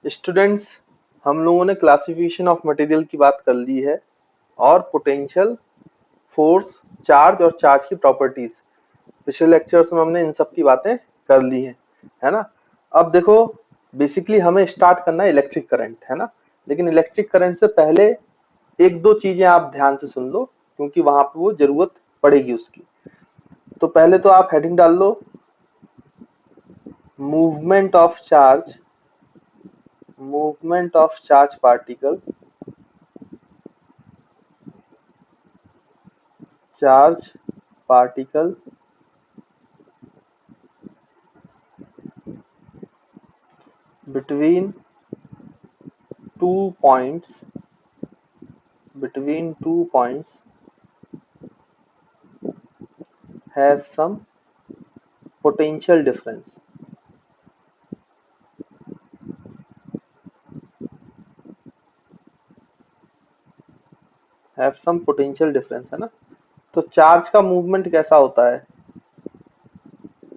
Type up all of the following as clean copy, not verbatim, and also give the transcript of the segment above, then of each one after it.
Students, हम लोगों ने क्लासिफिकेशन ऑफ मटेरियल की बात कर ली है और पोटेंशियल, फोर्स, चार्ज और चार्ज की प्रॉपर्टीज पिछले लेक्चर्स में हमने इन सब की बातें कर ली हैं, है ना। अब देखो, बेसिकली हमें स्टार्ट करना है इलेक्ट्रिक करंट, है ना। लेकिन इलेक्ट्रिक करंट से पहले एक दो चीजें आप ध्यान से सुन लो, क्योंकि वहां पे वो जरूरत पड़ेगी उसकी। तो पहले तो आप हेडिंग डाल लो, movement of charge, movement of charge particle, charge particle between 2 points, between 2 points have some potential difference, have some potential difference, है ना। तो चार्ज का मूवमेंट कैसा होता है,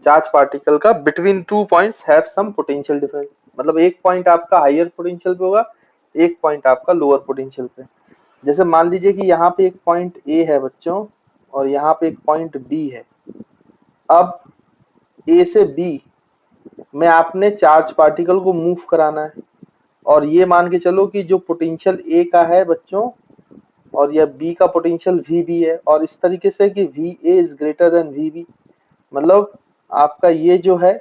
चार्ज पार्टिकल का between 2 points have some potential difference, मतलब एक पॉइंट आपका हायर पोटेंशियल पे होगा, एक पॉइंट आपका लोअर पोटेंशियल पे। जैसे मान लीजिए कि यहाँ पे एक पॉइंट ए है बच्चों, और यहाँ पे एक पॉइंट बी है। अब ए से बी में आपने चार्ज पार्टिकल को मूव कराना है, और ये मान के चलो कि जो पोटेंशियल ए का है बच्चों, और यह बी का पोटेंशियल वी बी है, और इस तरीके से कि V A is greater than V B, मतलब आपका ये जो है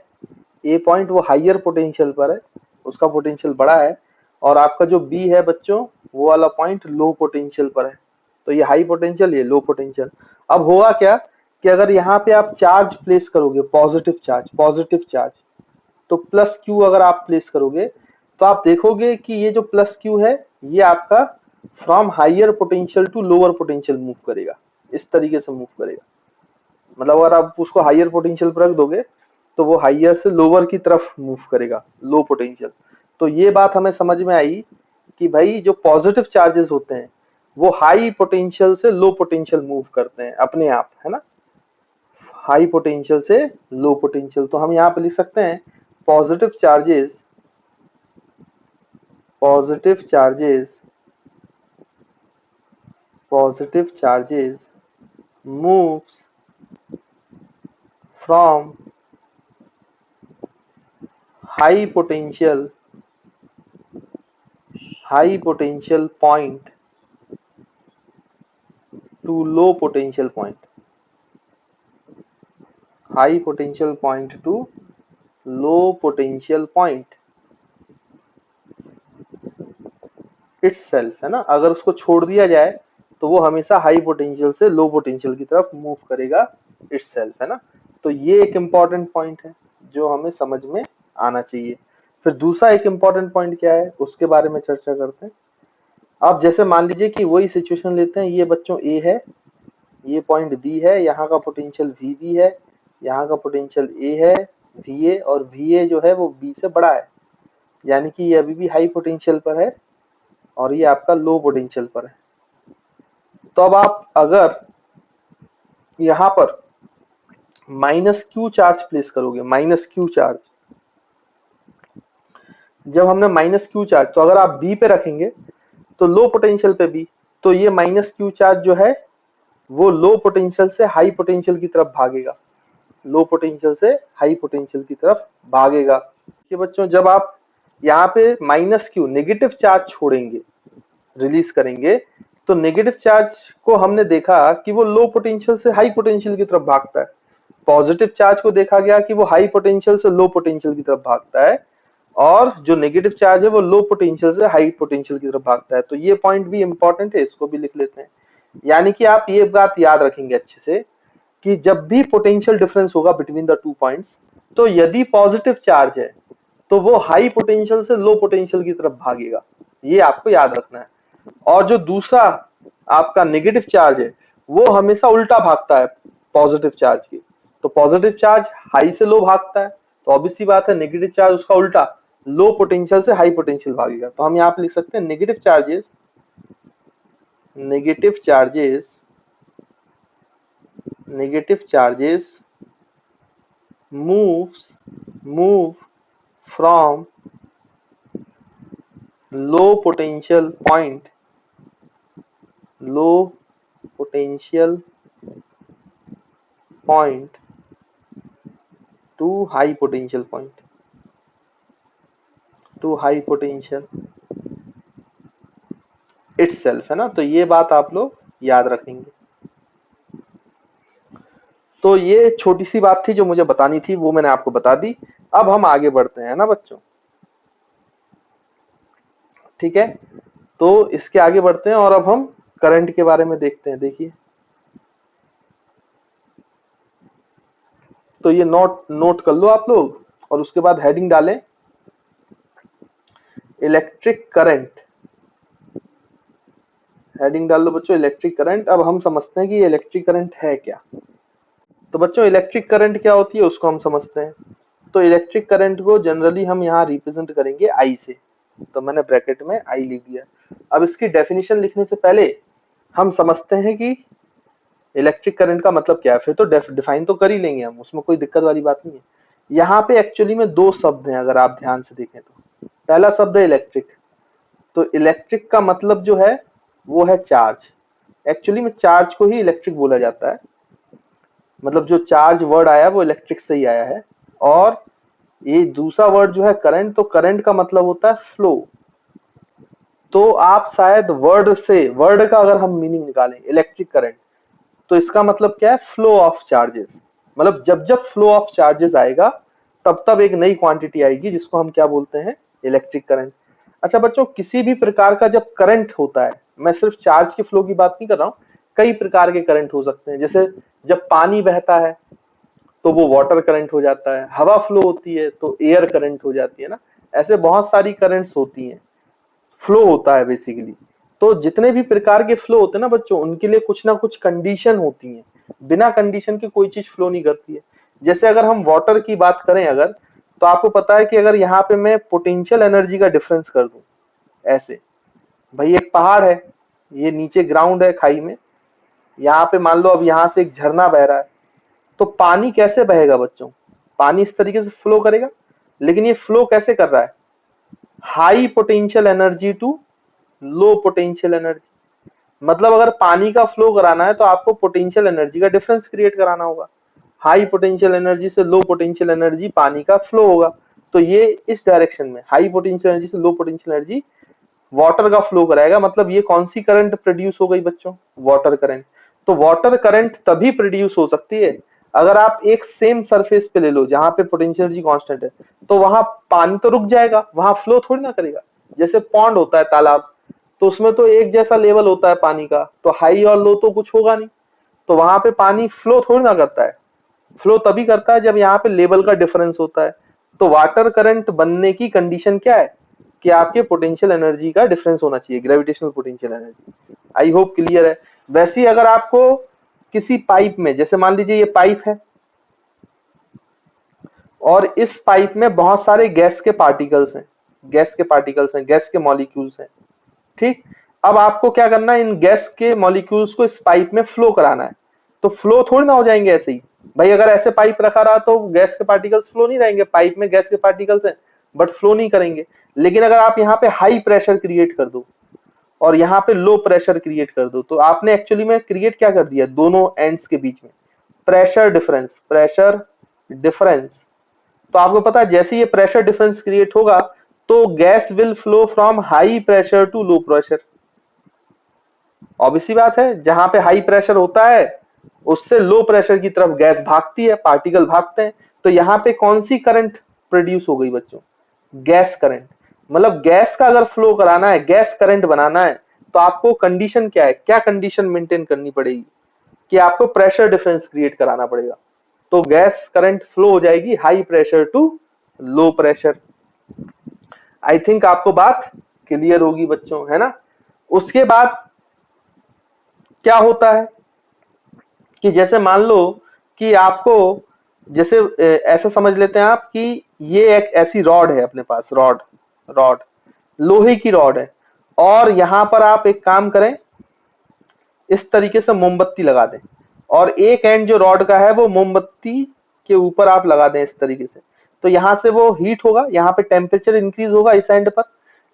ए पॉइंट वो हाइयर पोटेंशियल पर है, उसका पोटेंशियल बड़ा है, और आपका जो बी है बच्चों वो वाला पॉइंट लो पोटेंशियल पर है। तो ये हाई पोटेंशियल, ये लो पोटेंशियल। अब होगा क्या कि अगर यहाँ पे आप चार्ज प्लेस करोगे, पॉजिटिव चार्ज, तो प्लस क्यू अगर आप प्लेस करोगे, तो आप देखोगे कि ये जो प्लस क्यू है ये आपका from higher potential to lower potential move करेगा, इस तरीके से मूव करेगा। मतलब अगर आप उसको हाइयर पोटेंशियल पर रख दोगे तो वो हाइयर से लोअर की तरफ मूव करेगा, लो पोटेंशियल। तो ये बात हमें समझ में आई कि भाई जो पॉजिटिव चार्जेस होते हैं वो हाई पोटेंशियल से लो पोटेंशियल मूव करते हैं अपने आप, है ना। हाई पोटेंशियल से लो पोटेंशियल, तो हम यहाँ पे लिख सकते हैं positive charges, positive charges, positive charges moves from high potential, high potential point to low potential point, high potential point to low potential point itself, है ना। अगर उसको छोड़ दिया जाए तो वो हमेशा हाई पोटेंशियल से लो पोटेंशियल की तरफ मूव करेगा इटसेल्फ, है ना। तो ये एक इम्पॉर्टेंट पॉइंट है जो हमें समझ में आना चाहिए। फिर दूसरा एक इम्पॉर्टेंट पॉइंट क्या है उसके बारे में चर्चा करते हैं। अब जैसे मान लीजिए कि वही सिचुएशन लेते हैं, ये बच्चों ए है, ये पॉइंट बी है, यहाँ का पोटेंशियल वी बी है, यहाँ का पोटेंशियल ए है वी ए, और वी ए जो है वो बी से बड़ा है, यानी कि ये अभी भी हाई पोटेंशियल पर है और ये आपका लो पोटेंशियल पर है। तो अब आप अगर यहाँ पर माइनस क्यू चार्ज प्लेस करोगे, माइनस क्यू चार्ज, जब हमने माइनस क्यू चार्ज, तो अगर आप बी पे रखेंगे तो लो पोटेंशियल पे बी, तो ये माइनस क्यू चार्ज जो है वो लो पोटेंशियल से हाई पोटेंशियल की तरफ भागेगा, लो पोटेंशियल से हाई पोटेंशियल की तरफ भागेगा। कि बच्चों जब आप यहाँ पे माइनस क्यू नेगेटिव चार्ज छोड़ेंगे, रिलीज करेंगे, तो नेगेटिव चार्ज को हमने देखा कि वो लो पोटेंशियल से हाई पोटेंशियल की तरफ भागता है। पॉजिटिव चार्ज को देखा गया कि वो हाई पोटेंशियल से लो पोटेंशियल की तरफ भागता है, और जो नेगेटिव चार्ज है वो लो पोटेंशियल से हाई पोटेंशियल की तरफ भागता है। तो ये पॉइंट भी इंपॉर्टेंट है, इसको भी लिख लेते हैं। यानी कि आप ये बात याद रखेंगे अच्छे से कि जब भी पोटेंशियल डिफरेंस होगा बिटवीन द 2 पॉइंट्स, तो यदि पॉजिटिव चार्ज है तो वो हाई पोटेंशियल से लो पोटेंशियल की तरफ भागेगा, ये आपको याद रखना है। और जो दूसरा आपका नेगेटिव चार्ज है वो हमेशा उल्टा भागता है पॉजिटिव चार्ज के। तो पॉजिटिव चार्ज हाई से लो भागता है, तो ऑब्वियस सी बात है नेगेटिव चार्ज उसका उल्टा, लो पोटेंशियल से हाई पोटेंशियल भागेगा। तो हम यहाँ पे लिख सकते हैं negative charges, negative charges, negative charges move from low potential point, low potential point to high potential point, to high potential itself, है ना। तो ये बात आप लोग याद रखेंगे। तो ये छोटी सी बात थी जो मुझे बतानी थी, वो मैंने आपको बता दी। अब हम आगे बढ़ते हैं ना बच्चों, ठीक है। तो इसके आगे बढ़ते हैं और अब हम करंट के बारे में देखते हैं। देखिए, तो ये नोट नोट कर लो आप लोग, और उसके बाद हेडिंग डालें इलेक्ट्रिक करंट। हेडिंग डाल लो बच्चों इलेक्ट्रिक करंट। अब हम समझते हैं कि ये इलेक्ट्रिक करंट है क्या। तो बच्चों इलेक्ट्रिक करंट क्या होती है उसको हम समझते हैं। तो इलेक्ट्रिक करंट को जनरली हम यहाँ रिप्रेजेंट करेंगे आई से, तो मैंने ब्रैकेट में आई लिख दिया। अब इसकी डेफिनेशन लिखने से पहले हम समझते हैं कि इलेक्ट्रिक करंट का मतलब क्या है, फिर तो डिफाइन तो कर ही लेंगे हम, उसमें कोई दिक्कत वाली बात नहीं है। यहाँ पे एक्चुअली में दो शब्द हैं, अगर आप ध्यान से देखें तो। पहला शब्द है इलेक्ट्रिक, तो इलेक्ट्रिक का मतलब जो है वो है चार्ज। एक्चुअली में चार्ज को ही इलेक्ट्रिक बोला जाता है, मतलब जो चार्ज वर्ड आया वो इलेक्ट्रिक से ही आया है। और ये दूसरा वर्ड जो है करंट, तो करंट का मतलब होता है फ्लो। तो आप शायद वर्ड से, वर्ड का अगर हम मीनिंग निकालें इलेक्ट्रिक करंट, तो इसका मतलब क्या है, फ्लो ऑफ चार्जेस। मतलब जब जब फ्लो ऑफ चार्जेस आएगा तब तब एक नई क्वांटिटी आएगी जिसको हम क्या बोलते हैं, इलेक्ट्रिक करंट। अच्छा बच्चों, किसी भी प्रकार का जब करंट होता है, मैं सिर्फ चार्ज के फ्लो की बात नहीं कर रहा हूँ, कई प्रकार के करंट हो सकते हैं। जैसे जब पानी बहता है तो वो वाटर करंट हो जाता है, हवा फ्लो होती है तो एयर करंट हो जाती है ना। ऐसे बहुत सारी करंट्स होती हैं, फ्लो होता है बेसिकली। तो जितने भी प्रकार के फ्लो होते हैं ना बच्चों, उनके लिए कुछ ना कुछ कंडीशन होती है, बिना कंडीशन के कोई चीज फ्लो नहीं करती है। जैसे अगर हम वाटर की बात करें अगर, तो आपको पता है कि अगर यहाँ पे मैं पोटेंशियल एनर्जी का डिफरेंस कर दूं ऐसे, भाई एक पहाड़ है, ये नीचे ग्राउंड है खाई में, यहाँ पे मान लो अब यहाँ से एक झरना बह रहा है, तो पानी कैसे बहेगा बच्चों, पानी इस तरीके से फ्लो करेगा। लेकिन ये फ्लो कैसे कर रहा है, high potential energy to low potential energy. मतलब अगर पानी का फ्लो कराना है तो आपको पोटेंशियल एनर्जी का डिफरेंस क्रिएट कराना होगा। हाई पोटेंशियल एनर्जी से लो पोटेंशियल एनर्जी पानी का फ्लो होगा, तो ये इस डायरेक्शन में हाई पोटेंशियल एनर्जी से लो पोटेंशियल एनर्जी वाटर का फ्लो कराएगा। मतलब ये कौन सी करंट प्रोड्यूस हो गई बच्चों, वाटर करंट। तो वाटर करंट तभी प्रोड्यूस हो सकती है अगर आप एक सेम सरफेस पे ले लो जहां पे पोटेंशियल एनर्जी कांस्टेंट है, तो वहां पानी तो रुक जाएगा, वहां फ्लो थोड़ी ना करेगा। जैसे पॉन्ड होता है, तालाब, तो उसमें तो एक जैसा लेवल होता है पानी का, तो हाई और लो तो कुछ होगा नहीं, तो वहां पे पानी फ्लो थोड़ी ना करता है। फ्लो तभी करता है जब यहाँ पे लेवल का डिफरेंस होता है। तो वाटर करंट बनने की कंडीशन क्या है कि आपके पोटेंशियल एनर्जी का डिफरेंस होना चाहिए, gravitational potential energy. I hope clear है। वैसे ही अगर आपको किसी पाइप में, जैसे मान लीजिए ये पाइप है और इस पाइप में बहुत सारे गैस के पार्टिकल्स हैं, गैस के पार्टिकल्स हैं, गैस के मॉलिक्यूल्स हैं, ठीक। अब आपको क्या करना है, इन गैस के मॉलिक्यूल्स को इस पाइप में फ्लो कराना है। तो फ्लो थोड़ी ना हो जाएंगे ऐसे ही, भाई अगर ऐसे पाइप रखा रहा तो गैस के पार्टिकल्स फ्लो नहीं रहेंगे, पाइप में गैस के पार्टिकल्स हैं बट फ्लो नहीं करेंगे। लेकिन अगर आप यहाँ पे हाई प्रेशर क्रिएट कर दो और यहाँ पे लो प्रेशर क्रिएट कर दो, तो आपने एक्चुअली में क्रिएट क्या कर दिया, दोनों एंड्स के बीच में प्रेशर डिफरेंस, प्रेशर डिफरेंस। तो आपको पता है जैसे ये प्रेशर डिफरेंस क्रिएट होगा तो gas will flow from high pressure to low pressure. Obvious सी बात है, जहां पे हाई प्रेशर होता है उससे लो प्रेशर की तरफ गैस भागती है, पार्टिकल भागते हैं। तो यहाँ पे कौन सी करंट प्रोड्यूस हो गई बच्चों, गैस करंट। मतलब गैस का अगर फ्लो कराना है, गैस करंट बनाना है, तो आपको कंडीशन क्या है, क्या कंडीशन मेंटेन करनी पड़ेगी कि आपको प्रेशर डिफरेंस क्रिएट कराना पड़ेगा। तो गैस करंट फ्लो हो जाएगी high pressure to low pressure. I think आपको बात क्लियर होगी बच्चों, है ना। उसके बाद क्या होता है कि जैसे मान लो कि आपको, जैसे ऐसा समझ लेते हैं आप कि ये एक ऐसी रॉड है अपने पास, रॉड, रॉड लोहे की रॉड है, और यहां पर आप एक काम करें, इस तरीके से मोमबत्ती लगा दें, और एक एंड जो रॉड का है वो मोमबत्ती के ऊपर आप लगा दें इस तरीके से। तो यहां से वो हीट होगा, यहाँ पे टेम्परेचर इंक्रीज होगा इस एंड पर,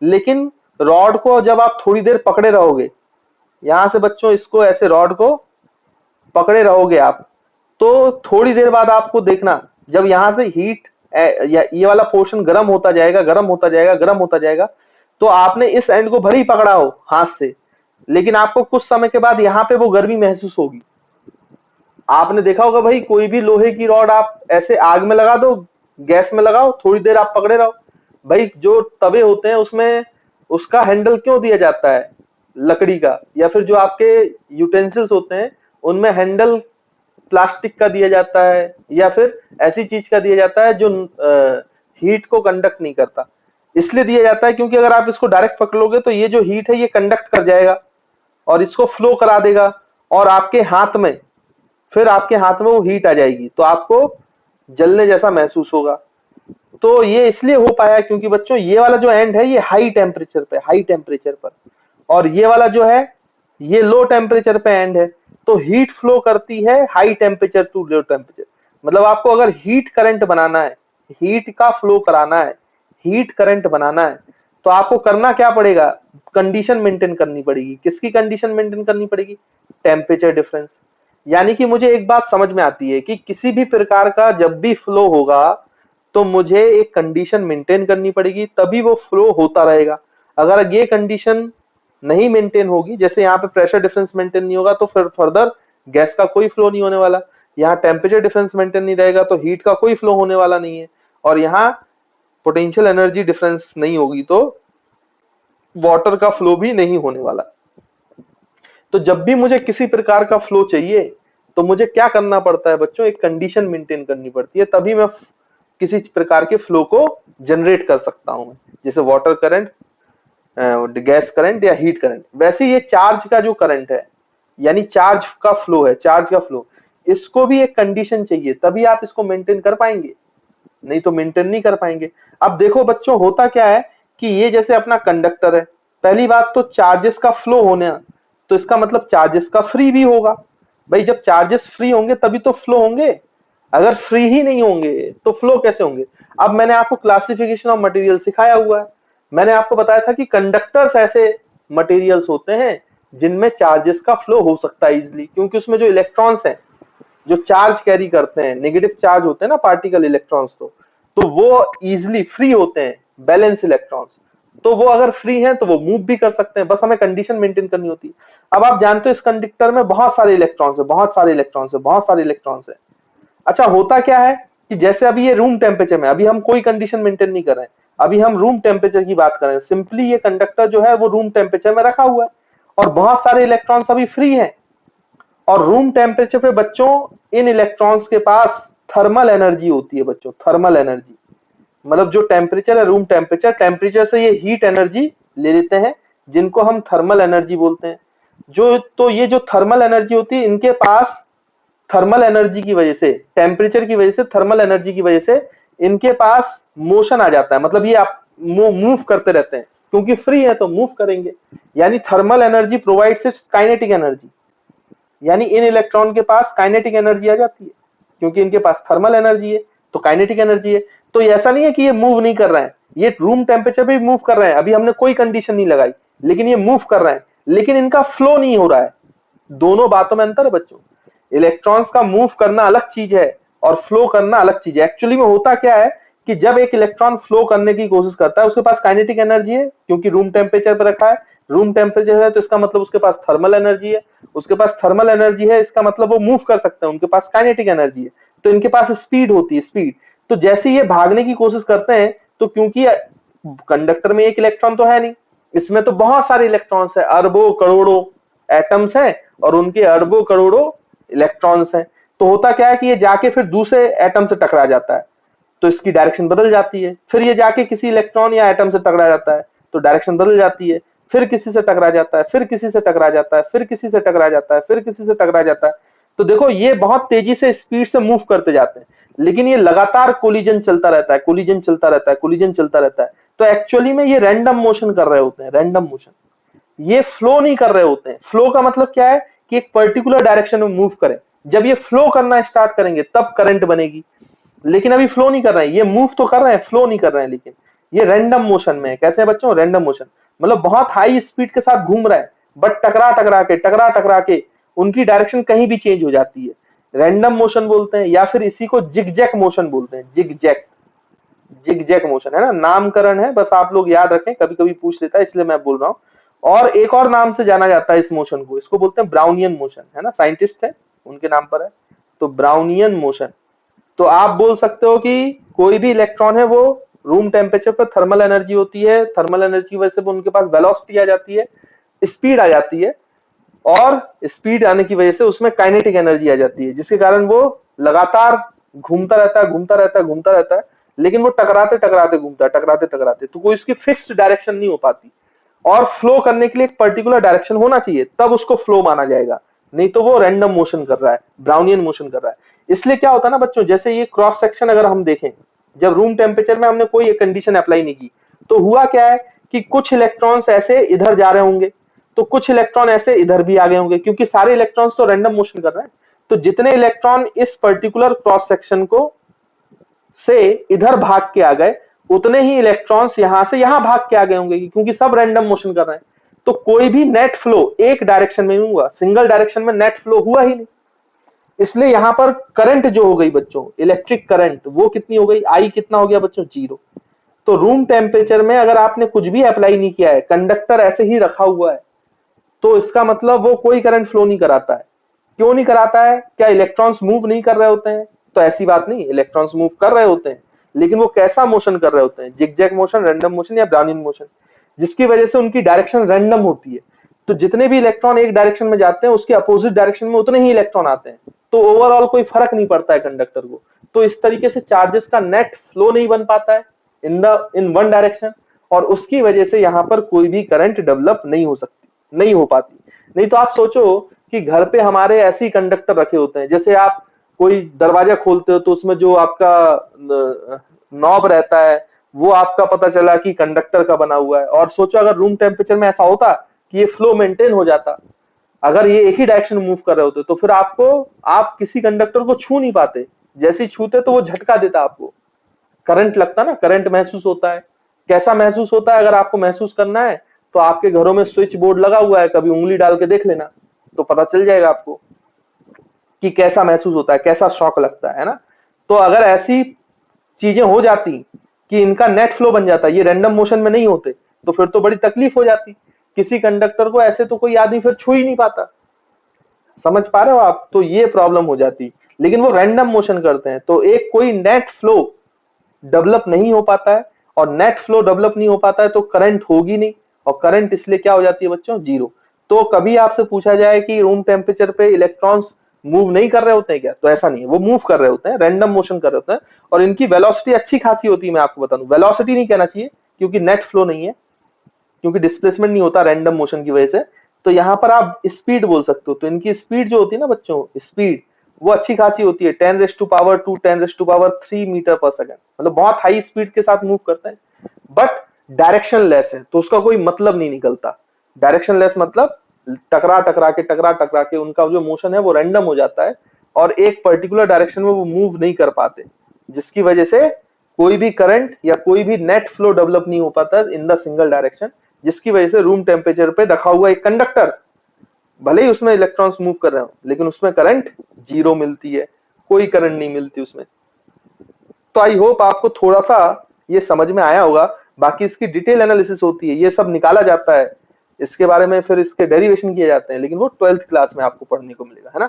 लेकिन रॉड को जब आप थोड़ी देर पकड़े रहोगे, यहां से बच्चों इसको ऐसे रॉड को पकड़े रहोगे आप, तो थोड़ी देर बाद आपको देखना जब यहां से हीट ये वाला पोर्शन गर्म होता जाएगा, गर्म होता जाएगा, गर्म होता जाएगा, तो आपने इस एंड को भले ही पकड़ा हो हाथ से, लेकिन आपको कुछ समय के बाद यहाँ पे वो गर्मी महसूस होगी। आपने देखा होगा भाई, कोई भी लोहे की रॉड आप ऐसे आग में लगा दो, गैस में लगाओ, थोड़ी देर आप पकड़े रहो, भाई जो तवे होते हैं उसमें उसका हैंडल क्यों दिया जाता है लकड़ी का, या फिर जो आपके यूटेंसिल्स होते हैं उनमें हैंडल प्लास्टिक का दिया जाता है, या फिर ऐसी चीज का दिया जाता है जो हीट को कंडक्ट नहीं करता। इसलिए दिया जाता है क्योंकि अगर आप इसको डायरेक्ट पकड़ लोगे तो ये जो हीट है ये कंडक्ट कर जाएगा और इसको फ्लो करा देगा, और आपके हाथ में, फिर आपके हाथ में वो हीट आ जाएगी, तो आपको जलने जैसा महसूस होगा। तो ये इसलिए हो पाया क्योंकि बच्चों ये वाला जो एंड है ये हाई टेम्परेचर पे, हाई टेम्परेचर पर, और ये वाला जो है ये लो टेम्परेचर पे एंड है, तो हीट फ्लो करती है high temperature to low temperature. मतलब आपको अगर हीट करंट बनाना है, हीट का फ्लो कराना है, हीट करंट बनाना है, तो आपको करना क्या पड़ेगा, कंडीशन मेंटेन करनी पड़ेगी। किसकी कंडीशन मेंटेन करनी पड़ेगी, टेम्परेचर डिफरेंस। यानी कि मुझे एक बात समझ में आती है कि किसी भी प्रकार का जब भी फ्लो होगा तो मुझे एक कंडीशन मेंटेन करनी पड़ेगी, तभी वो फ्लो होता रहेगा। अगर ये कंडीशन नहीं मेंटेन होगी, जैसे यहाँ पे प्रेशर डिफरेंस मेंटेन नहीं होगा तो फिर फर्दर गैस का कोई फ्लो नहीं होने वाला, यहाँ टेम्परेचर डिफरेंस मेंटेन नहीं रहेगा तो हीट का कोई फ्लो होने वाला नहीं है, और यहाँ पोटेंशियल एनर्जी डिफरेंस नहीं होगी तो वाटर का फ्लो भी नहीं होने वाला। तो जब भी मुझे किसी प्रकार का फ्लो चाहिए तो मुझे क्या करना पड़ता है बच्चों, एक कंडीशन मेंटेन करनी पड़ती है, तभी मैं किसी प्रकार के फ्लो को जनरेट कर सकता हूं, जैसे वाटर करंट, गैस करंट या हीट करंट। वैसे ये चार्ज का जो करंट है, यानी चार्ज का फ्लो है, चार्ज का फ्लो, इसको भी एक कंडीशन चाहिए तभी आप इसको मेंटेन कर पाएंगे, नहीं तो मेंटेन नहीं कर पाएंगे। अब देखो बच्चों होता क्या है कि ये जैसे अपना कंडक्टर है, पहली बात तो चार्जेस का फ्लो होने, तो इसका मतलब चार्जेस का फ्री भी होगा। भाई जब चार्जेस फ्री होंगे तभी तो फ्लो होंगे, अगर फ्री ही नहीं होंगे तो फ्लो कैसे होंगे। अब मैंने आपको क्लासिफिकेशन ऑफ मटेरियल सिखाया हुआ है, मैंने आपको बताया था कि कंडक्टर्स ऐसे मटेरियल्स होते हैं जिनमें चार्जेस का फ्लो हो सकता है इजिली, क्योंकि उसमें जो इलेक्ट्रॉन्स हैं जो चार्ज कैरी करते हैं, नेगेटिव चार्ज होते हैं ना पार्टिकल इलेक्ट्रॉन्स, तो वो इजिली फ्री होते हैं, बैलेंस इलेक्ट्रॉन्स, तो वो अगर फ्री हैं तो वो मूव भी कर सकते हैं, बस हमें कंडीशन मेंटेन करनी होती है। अब आप जानते हो इस कंडक्टर में बहुत सारे इलेक्ट्रॉन्स है, बहुत सारे इलेक्ट्रॉन्स है, बहुत सारे इलेक्ट्रॉन्स है। अच्छा होता क्या है कि जैसे अभी ये रूम टेम्परेचर में, अभी हम कोई कंडीशन मेंटेन नहीं कर रहे हैं, अभी हम रूम टेम्परेचर की बात कर रहे हैं, सिंपली ये कंडक्टर जो है वो रूम टेम्परेचर में रखा हुआ है और बहुत सारे इलेक्ट्रॉन्स अभी फ्री हैं, और रूम टेम्परेचर पे बच्चों इन इलेक्ट्रॉन्स के पास थर्मल एनर्जी होती है बच्चों, थर्मल एनर्जी। मतलब जो टेम्परेचर है रूम टेम्परेचर, टेम्परेचर से ये हीट एनर्जी ले लेते हैं जिनको हम थर्मल एनर्जी बोलते हैं। जो तो ये जो थर्मल एनर्जी होती है इनके पास, थर्मल एनर्जी की वजह से, टेम्परेचर की वजह से, थर्मल एनर्जी की वजह से इनके पास मोशन आ जाता है, मतलब ये आप मूव करते रहते हैं, क्योंकि फ्री है तो मूव करेंगे। यानी thermal energy provides kinetic energy, यानी इन इलेक्ट्रॉन के पास काइनेटिक एनर्जी आ जाती है, क्योंकि इनके पास थर्मल एनर्जी है तो काइनेटिक एनर्जी है। तो ऐसा नहीं है कि ये मूव नहीं कर रहे हैं, ये रूम टेम्परेचर पे मूव कर रहे हैं, अभी हमने कोई कंडीशन नहीं लगाई, लेकिन ये मूव कर रहे हैं, लेकिन इनका फ्लो नहीं हो रहा है। दोनों बातों में अंतर है बच्चों, इलेक्ट्रॉन्स का मूव करना अलग चीज है और फ्लो करना अलग चीज है। एक्चुअली में होता क्या है कि जब एक इलेक्ट्रॉन फ्लो करने की कोशिश करता है उसके पास काइनेटिक एनर्जी है, क्योंकि रूम टेम्परेचर पर रखा है, रूम टेम्परेचर है तो इसका मतलब उसके पास थर्मल एनर्जी है, उसके पास थर्मल एनर्जी है इसका मतलब वो मूव कर सकते हैं, उनके पास काइनेटिक एनर्जी है, तो इनके पास स्पीड होती है, स्पीड। तो जैसे ये भागने की कोशिश करते हैं तो क्योंकि कंडक्टर में एक इलेक्ट्रॉन तो है नहीं, इसमें तो बहुत सारे इलेक्ट्रॉन्स है, अरबों करोड़ों एटम्स हैं और उनके अरबों करोड़ों इलेक्ट्रॉन्स हैं। तो होता क्या है कि ये जाके फिर दूसरे एटम से टकरा जाता है तो इसकी डायरेक्शन बदल जाती है, फिर ये जाके किसी इलेक्ट्रॉन या एटम से टकरा जाता है तो डायरेक्शन बदल जाती है, फिर किसी से टकरा जाता है, फिर किसी से टकरा जाता है, फिर किसी से टकरा जाता है, फिर किसी से टकरा जाता है। तो देखो ये बहुत तेजी से स्पीड से मूव करते जाते हैं, लेकिन ये लगातार कोलिजन चलता रहता है, कोलिजन चलता रहता है, कोलिजन चलता रहता है। तो एक्चुअली में ये रैंडम मोशन कर रहे होते हैं, रैंडम मोशन, ये फ्लो नहीं कर रहे होते हैं। फ्लो का मतलब क्या है कि एक पर्टिकुलर डायरेक्शन में मूव करें, जब ये फ्लो करना स्टार्ट करेंगे तब करंट बनेगी, लेकिन अभी फ्लो नहीं कर रहे हैं, ये मूव तो कर रहे हैं, फ्लो नहीं कर रहे हैं, लेकिन ये रैंडम मोशन में है। कैसे है बच्चों, रैंडम मोशन। मतलब बहुत हाई स्पीड के साथ घूम रहा है, बट टकरा टकरा के उनकी डायरेक्शन कहीं भी चेंज हो जाती है, रैंडम मोशन बोलते हैं, या फिर इसी को जिगजैग मोशन बोलते हैं। जिगजैग, जिगजैग मोशन है ना, नामकरण है, बस आप लोग याद रखें, कभी कभी पूछ लेता है इसलिए मैं बोल रहा हूँ। और एक और नाम से जाना जाता है इस मोशन को, इसको बोलते हैं ब्राउनियन मोशन, है ना, साइंटिस्ट है उनके नाम पर है, तो ब्राउनियन मोशन। तो आप बोल सकते हो कि कोई भी इलेक्ट्रॉन है वो रूम टेम्परेचर पर थर्मल एनर्जी होती है, थर्मल एनर्जी की वजह से उनके पास वेलोसिटी आ जाती है, स्पीड आ जाती है, और स्पीड आने की वजह से उसमें काइनेटिक एनर्जी आ जाती है, जिसके कारण वो लगातार घूमता रहता है, घूमता रहता है, घूमता रहता है, लेकिन वो टकराते टकराते घूमता है, टकराते टकराते, तो कोई उसकी फिक्स्ड डायरेक्शन नहीं हो पाती। और फ्लो करने के लिए एक पर्टिकुलर डायरेक्शन होना चाहिए, तब उसको फ्लो माना जाएगा, नहीं तो वो रैंडम मोशन कर रहा है, ब्राउनियन मोशन कर रहा है। इसलिए क्या होता है ना बच्चों, जैसे ये क्रॉस सेक्शन अगर हम देखें, जब रूम टेम्परेचर में हमने कोई कंडीशन अप्लाई नहीं की, तो हुआ क्या है कि कुछ इलेक्ट्रॉन्स ऐसे इधर जा रहे होंगे, तो कुछ इलेक्ट्रॉन ऐसे इधर भी आ गए होंगे, क्योंकि सारे इलेक्ट्रॉन्स तो रैंडम मोशन कर रहे हैं। तो जितने इलेक्ट्रॉन इस पर्टिकुलर क्रॉस सेक्शन को से इधर भाग के आ गए, उतने ही इलेक्ट्रॉन्स यहां से यहां भाग के आ गए होंगे, क्योंकि सब रैंडम मोशन कर रहे हैं। तो कोई भी नेट फ्लो एक डायरेक्शन में नहीं हुआ, सिंगल डायरेक्शन में नेट फ्लो हुआ ही नहीं। इसलिए यहां पर करंट जो हो गई बच्चों, इलेक्ट्रिक करंट, वो कितनी हो गई, आई कितना हो गया बच्चों, 0। तो रूम टेम्परेचर में अगर आपने कुछ भी अप्लाई नहीं किया है, कंडक्टर ऐसे ही रखा हुआ है, तो इसका मतलब वो कोई करंट फ्लो नहीं कराता है। क्यों नहीं कराता है, क्या इलेक्ट्रॉन्स मूव नहीं कर रहे होते हैं, तो ऐसी बात नहीं, इलेक्ट्रॉन्स मूव कर रहे होते हैं, लेकिन वो कैसा मोशन कर रहे होते हैं, जिगजैग मोशन, रैंडम मोशन या ब्राउनियन मोशन, जिसकी वजह से उनकी डायरेक्शन रैंडम होती है। तो जितने भी इलेक्ट्रॉन एक डायरेक्शन में जाते हैं, उसके अपोजिट डायरेक्शन में उतने ही इलेक्ट्रॉन आते हैं, तो ओवरऑल कोई फर्क नहीं पड़ता है कंडक्टर को। तो इस तरीके से चार्जेस का नेट फ्लो नहीं बन पाता है इन वन डायरेक्शन, और उसकी वजह से यहां पर कोई भी करंट डेवलप नहीं हो सकती, नहीं हो पाती। नहीं तो आप सोचो कि घर पे हमारे ऐसे ही कंडक्टर रखे होते हैं, जैसे आप कोई दरवाजा खोलते हो तो उसमें जो आपका नॉब रहता है, वो आपका पता चला कि कंडक्टर का बना हुआ है। और सोचो अगर रूम टेम्परेचर में ऐसा होता कि ये फ्लो मेंटेन हो जाता, अगर ये एक ही डायरेक्शन मूव कर रहे होते, तो फिर आप किसी कंडक्टर को छू नहीं पाते, जैसे ही छूते तो वो झटका देता आपको, करंट लगता ना, करंट महसूस होता है। कैसा महसूस होता है, अगर आपको महसूस करना है तो आपके घरों में स्विच बोर्ड लगा हुआ है, कभी उंगली डाल के देख लेना, तो पता चल जाएगा आपको कि कैसा महसूस होता है, कैसा शॉक लगता है ना। तो अगर ऐसी चीजें हो जाती कि इनका नेट फ्लो बन जाता, ये रैंडम मोशन में नहीं होते, तो फिर तो बड़ी तकलीफ हो जाती। किसी कंडक्टर को ऐसे तो कोई आदमी फिर छू ही नहीं पाता, समझ पा रहे हो आप, तो ये प्रॉब्लम हो जाती। लेकिन वो रैंडम मोशन करते हैं, तो एक कोई नेट फ्लो डेवलप नहीं हो पाता है, और नेट फ्लो डेवलप नहीं हो पाता है तो करंट होगी नहीं, और करंट इसलिए क्या हो जाती है बच्चों, 0। तो कभी आपसे पूछा जाए कि रूम टेम्परेचर पे इलेक्ट्रॉन्स मूव नहीं कर रहे होते हैं क्या, तो ऐसा नहीं है, वो मूव कर रहे होते हैं, रैंडम मोशन कर रहे होते हैं, और इनकी वेलोसिटी अच्छी खासी होती है। मैं आपको बता दूं, वेलोसिटी नहीं कहना चाहिए, क्योंकि नेट फ्लो नहीं है, क्योंकि डिस्प्लेसमेंट नहीं होता रैंडम मोशन की वजह से। तो यहां पर आप स्पीड बोल सकते हो, तो इनकी स्पीड जो होती है ना बच्चों, स्पीड वो अच्छी खासी होती है, 10⁻²2 10⁻³ मीटर पर सेकंड, मतलब बहुत हाई स्पीड के साथ मूव करते हैं। बट डायरेक्शन लेस है, तो उसका कोई मतलब नहीं निकलता। डायरेक्शन लेस मतलब टकरा टकरा के उनका जो मोशन है वो रैंडम हो जाता है, और एक पर्टिकुलर डायरेक्शन में वो मूव नहीं कर पाते, जिसकी वजह से कोई भी करंट या कोई भी नेट फ्लो डेवलप नहीं हो पाता इन द सिंगल डायरेक्शन, जिसकी वजह से रूम टेम्परेचर पे रखा हुआ एक कंडक्टर, भले ही उसमें इलेक्ट्रॉन्स मूव कर रहे हो, लेकिन उसमें करंट 0 मिलती है, कोई करंट नहीं मिलती उसमें। तो आई होप आपको थोड़ा सा ये समझ में आया होगा। बाकी इसकी डिटेल एनालिसिस होती है, ये सब निकाला जाता है, इसके बारे में फिर इसके डेरिवेशन किए जाते हैं, लेकिन वो 12th क्लास में आपको पढ़ने को मिलेगा, है ना।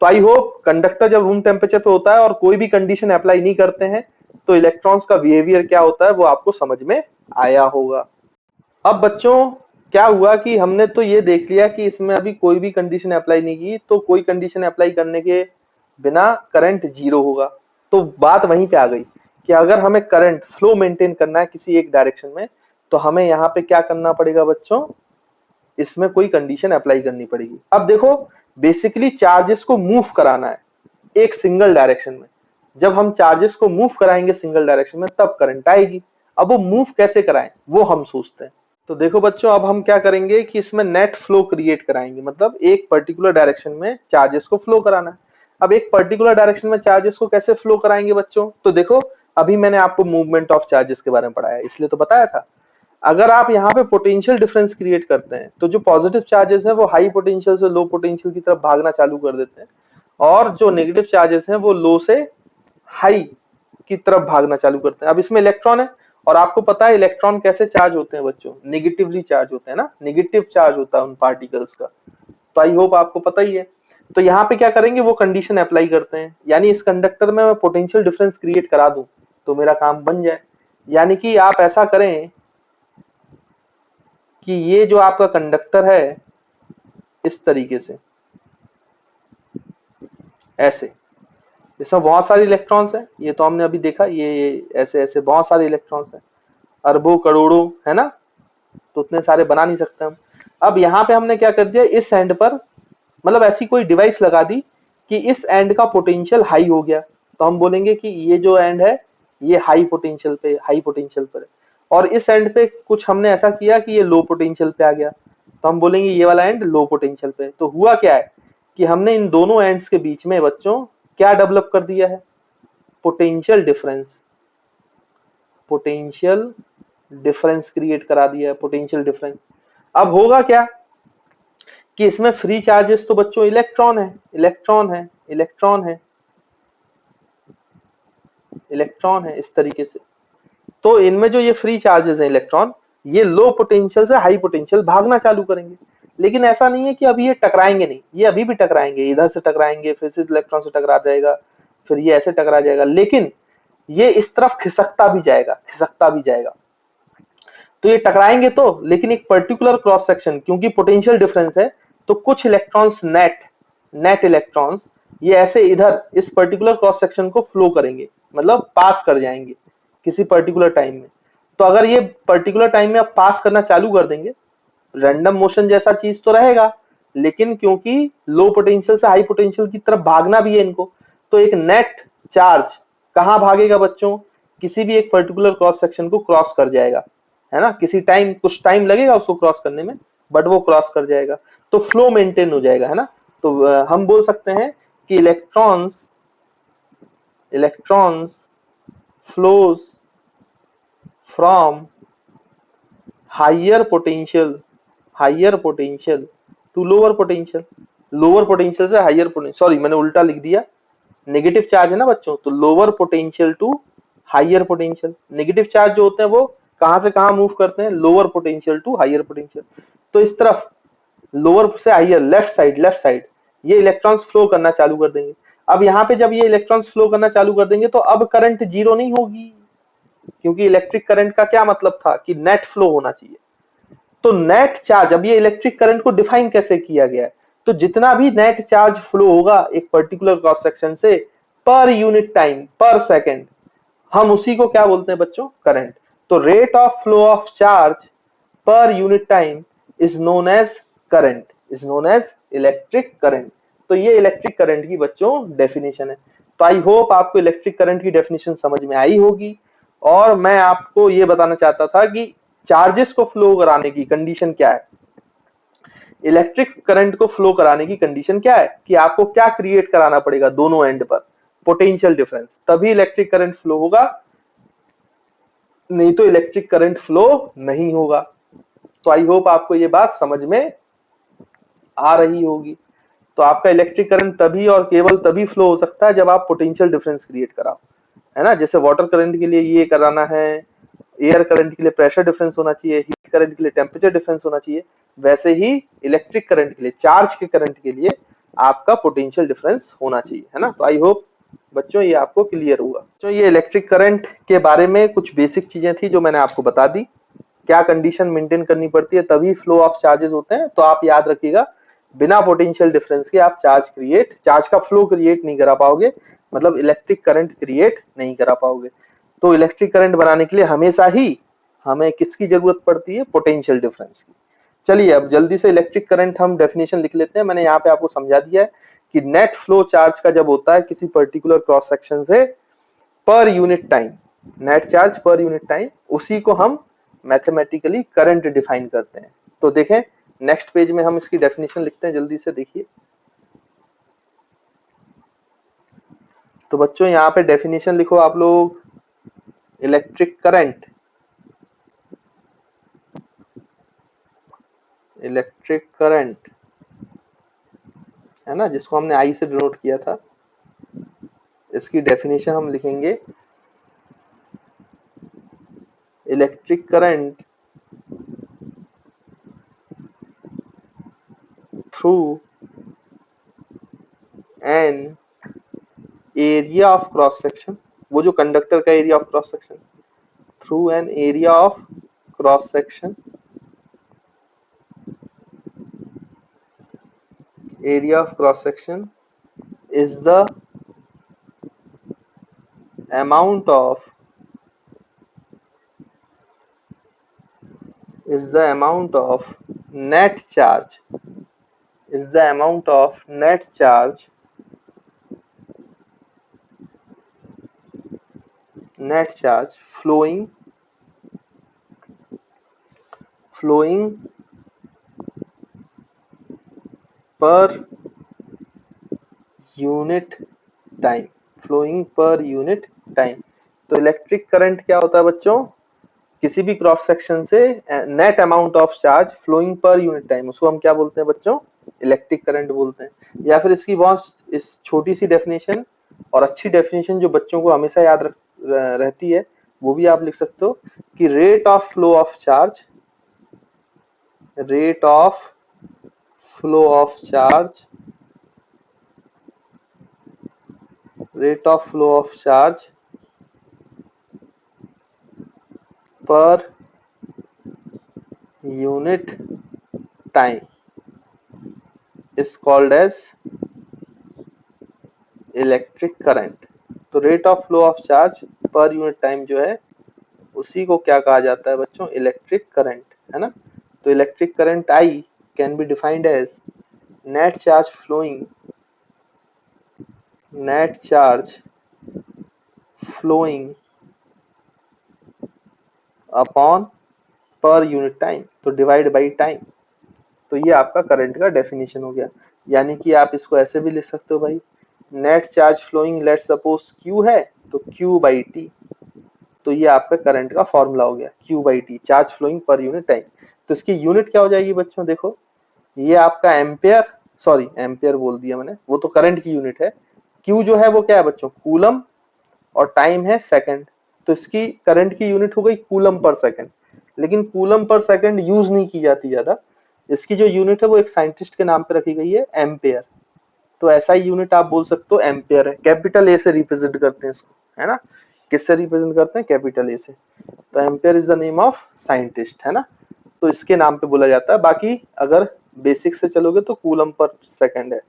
तो आई होप कंडक्टर जब रूम टेम्परेचर पे होता है और कोई भी कंडीशन अप्लाई नहीं करते हैं, तो इलेक्ट्रॉन्स का बिहेवियर क्या होता है वो आपको समझ में आया होगा। अब बच्चों क्या हुआ कि हमने तो ये देख लिया कि इसमें अभी कोई भी कंडीशन अप्लाई नहीं की, तो कोई कंडीशन अप्लाई करने के बिना करंट 0 होगा। तो बात वहीं पे आ गई कि अगर हमें करंट फ्लो मेंटेन करना है किसी एक डायरेक्शन में, तो हमें यहाँ पे क्या करना पड़ेगा बच्चों, इसमें कोई कंडीशन अप्लाई करनी पड़ेगी। अब देखो, बेसिकली चार्जेस को मूव कराना है एक सिंगल डायरेक्शन में। जब हम चार्जेस को मूव कराएंगे सिंगल डायरेक्शन में, तब करंट आएगी। अब वो मूव कैसे कराएं वो हम सोचते हैं। तो देखो बच्चों, अब हम क्या करेंगे कि इसमें नेट फ्लो क्रिएट कराएंगे, मतलब एक पर्टिकुलर डायरेक्शन में चार्जेस को फ्लो कराना है। अब एक पर्टिकुलर डायरेक्शन में चार्जेस को कैसे फ्लो कराएंगे बच्चों, तो देखो, अभी मैंने आपको मूवमेंट ऑफ चार्जेस के बारे में पढ़ाया, इसलिए तो बताया था। अगर आप यहाँ पे पोटेंशियल डिफरेंस क्रिएट करते हैं तो जो पॉजिटिव चार्जेस है वो हाई पोटेंशियल से लो पोटेंशियल की तरफ भागना चालू कर देते हैं, और जो नेगेटिव चार्जेस हैं वो लो से हाई की तरफ भागना चालू करते हैं। अब इसमें इलेक्ट्रॉन है, और आपको पता है इलेक्ट्रॉन कैसे चार्ज होते हैं बच्चों, नेगेटिवली चार्ज होते हैं ना, नेगेटिव चार्ज होता है उन पार्टिकल्स का। तो आई होप आपको पता ही है। तो यहाँ पे क्या करेंगे, वो कंडीशन अप्लाई करते हैं, यानी इस कंडक्टर में मैं पोटेंशियल डिफरेंस क्रिएट करा दूं तो मेरा काम बन जाए। यानी कि आप ऐसा करें कि ये जो आपका कंडक्टर है इस तरीके से, ऐसे, इसमें बहुत सारे इलेक्ट्रॉन्स हैं, ये तो हमने अभी देखा, ये ऐसे ऐसे बहुत सारे इलेक्ट्रॉन्स हैं, अरबों करोड़ों, है ना, तो उतने सारे बना नहीं सकते हम। अब यहाँ पे हमने क्या कर दिया, इस एंड पर मतलब ऐसी कोई डिवाइस लगा दी कि इस एंड का पोटेंशियल हाई हो गया, तो हम बोलेंगे कि ये जो एंड है ये हाई पोटेंशियल पे, हाई पोटेंशियल पर है, और इस एंड पे कुछ हमने ऐसा किया कि ये लो पोटेंशियल पे आ गया, तो हम बोलेंगे ये वाला एंड लो पोटेंशियल पे। तो हुआ क्या है कि हमने इन दोनों एंड्स के बीच में बच्चों क्या डेवलप कर दिया है, potential difference, potential difference create करा दिया है, पोटेंशियल डिफरेंस। अब होगा क्या कि इसमें फ्री चार्जेस तो बच्चों इलेक्ट्रॉन है, इलेक्ट्रॉन है, इलेक्ट्रॉन है, इलेक्ट्रॉन है इस तरीके से। तो इनमें जो ये फ्री चार्जेस हैं इलेक्ट्रॉन, ये लो पोटेंशियल से हाई पोटेंशियल भागना चालू करेंगे। लेकिन ऐसा नहीं है कि अभी ये टकराएंगे नहीं, ये अभी भी टकराएंगे, इधर से टकराएंगे, फिर से इलेक्ट्रॉन से टकरा जाएगा, फिर ये ऐसे टकरा जाएगा, लेकिन ये इस तरफ खिसकता भी जाएगा, खिसकता भी जाएगा। तो ये टकराएंगे तो, लेकिन एक पर्टिकुलर क्रॉस सेक्शन, क्योंकि पोटेंशियल डिफरेंस है, तो कुछ इलेक्ट्रॉन्स नेट, नेट इलेक्ट्रॉन्स ये ऐसे इधर इस पर्टिकुलर क्रॉस सेक्शन को फ्लो करेंगे, मतलब पास कर जाएंगे किसी पर्टिकुलर टाइम में। तो अगर ये पर्टिकुलर टाइम में आप पास करना चालू कर देंगे, रैंडम मोशन जैसा चीज तो रहेगा, लेकिन क्योंकि लो पोटेंशियल से हाई पोटेंशियल की तरफ भागना भी है इनको, तो एक नेट चार्ज कहां भागेगा बच्चों, किसी भी एक पर्टिकुलर क्रॉस सेक्शन को क्रॉस कर जाएगा, है ना, किसी टाइम, कुछ टाइम लगेगा उसको क्रॉस करने में, बट वो क्रॉस कर जाएगा, तो फ्लो मेंटेन हो जाएगा, है ना। तो हम बोल सकते हैं कि electrons, electrons flows from higher potential, higher potential to lower potential, lower potential से हायर पोटेंशियल, सॉरी मैंने उल्टा लिख दिया, नेगेटिव चार्ज है ना बच्चों, तो lower potential to higher potential. Negative charge जो होते हैं वो कहां से कहां मूव करते हैं, lower potential to higher potential. तो इस तरफ लोअर से higher, left side, left side ये इलेक्ट्रॉन्स फ्लो करना चालू कर देंगे। अब यहाँ पे जब ये इलेक्ट्रॉन्स फ्लो करना चालू कर देंगे तो अब करंट जीरो नहीं होगी, क्योंकि इलेक्ट्रिक करंट का क्या मतलब था कि नेट फ्लो होना चाहिए। तो नेट चार्ज, अब ये इलेक्ट्रिक करंट को डिफाइन कैसे किया गया है, तो जितना भी नेट चार्ज फ्लो होगा एक पर्टिकुलर क्रॉस सेक्शन से पर यूनिट टाइम, पर सेकंड, हम उसी को क्या बोलते हैं बच्चों, करंट। तो rate of flow of charge per unit time is known as current, is known as electric current. तो ये इलेक्ट्रिक करंट की बच्चों डेफिनेशन है। तो आई होप आपको इलेक्ट्रिक करंट की डेफिनेशन समझ में आई होगी, और मैं आपको ये बताना चाहता था कि चार्जेस को फ्लो कराने की कंडीशन क्या है, इलेक्ट्रिक करंट को फ्लो कराने की कंडीशन क्या है, कि आपको क्या क्रिएट कराना पड़ेगा दोनों एंड पर, पोटेंशियल डिफरेंस, तभी इलेक्ट्रिक करंट फ्लो होगा, नहीं तो इलेक्ट्रिक करंट फ्लो नहीं होगा। तो आई होप आपको ये बात समझ में आ रही होगी। तो आपका इलेक्ट्रिक करंट तभी और केवल तभी फ्लो हो सकता है जब आप पोटेंशियल डिफरेंस क्रिएट कराओ, है ना। जैसे वाटर करंट के लिए ये कराना है, एयर करंट के लिए प्रेशर डिफरेंस होना चाहिए, हीट करंट के लिए टेम्परेचर डिफरेंस होना चाहिए, वैसे ही इलेक्ट्रिक करंट के लिए, चार्ज के करंट के लिए आपका पोटेंशियल डिफरेंस होना चाहिए, है ना। तो आई होप बच्चों ये आपको क्लियर हुआ। तो ये इलेक्ट्रिक करंट के बारे में कुछ बेसिक चीजें थी जो मैंने आपको बता दी, क्या कंडीशन मेंटेन करनी पड़ती है तभी फ्लो ऑफ चार्जेस होते हैं। तो आप याद रखिएगा, बिना पोटेंशियल डिफरेंस के आप चार्ज का फ्लो क्रिएट नहीं करा पाओगे, मतलब इलेक्ट्रिक करंट क्रिएट नहीं करा पाओगे। तो इलेक्ट्रिक करंट बनाने के लिए हमेशा ही हमें किसकी जरूरत पड़ती है, पोटेंशियल डिफरेंस की। चलिए अब जल्दी से इलेक्ट्रिक करंट हम डेफिनेशन लिख लेते हैं। मैंने यहाँ पे आपको समझा दिया है कि नेट फ्लो चार्ज का जब होता है किसी पर्टिकुलर क्रॉस सेक्शन से पर unit time, net charge per unit time, उसी को हम मैथमेटिकली करंट डिफाइन करते हैं। तो देखें नेक्स्ट पेज में हम इसकी डेफिनेशन लिखते हैं, जल्दी से देखिए। तो बच्चों यहाँ पे डेफिनेशन लिखो आप लोग, इलेक्ट्रिक करंट इलेक्ट्रिक करंट है ना, जिसको हमने आई से डिनोट किया था, इसकी डेफिनेशन हम लिखेंगे electric current through an area of cross section, वो जो कंडक्टर का area of cross section, through an area of cross section, area of cross section is the amount of net charge, is the amount of net charge flowing per unit time, flowing per unit time। तो electric current क्या होता है बच्चों, किसी भी cross section से net amount of charge flowing per unit time, उसको हम क्या बोलते हैं बच्चों, इलेक्ट्रिक करंट बोलते हैं। या फिर इसकी बहुत इस छोटी सी डेफिनेशन और अच्छी डेफिनेशन जो बच्चों को हमेशा याद रहती है, वो भी आप लिख सकते हो कि rate of flow of charge, rate of flow of charge, rate of flow of charge per unit time is called as electric current. तो rate of flow of charge per unit time जो है उसी को क्या कहा जाता है बच्चों, इलेक्ट्रिक करंट, है ना। तो electric current I can be defined as net charge flowing upon per unit time, तो डिवाइड बाई टाइम। तो ये आपका करंट का डेफिनेशन हो गया। यानी कि आप इसको ऐसे भी लिख सकते हो भाई, net charge flowing let suppose Q है तो क्यू बाई टी, तो ये आपका करंट का फॉर्मूला हो गया, Q by T, charge flowing per unit time. तो इसकी यूनिट क्या हो जाएगी बच्चों, देखो ये आपका एम्पेयर, सॉरी एम्पेयर बोल दिया मैंने, वो तो करंट की यूनिट है। क्यू जो है वो क्या है बच्चों, कूलम, और टाइम है सेकंड, तो इसकी करंट की यूनिट हो गई कूलम पर सेकंड। लेकिन कूलम पर सेकंड यूज नहीं की जाती ज्यादा, इसकी जो यूनिट है वो एक साइंटिस्ट के नाम पे रखी गई है, एम्पेयर। तो ऐसा ही यूनिट आप बोल सकते हो एम्पेयर है, कैपिटल ए से रिप्रेजेंट करते हैं इसको, है ना। किससे रिप्रेजेंट करते हैं, कैपिटल ए से। तो ampere is the name of scientist, है ना, तो इसके नाम पे बोला जाता है। बाकी अगर बेसिक से चलोगे तो कूलम पर सेकंड है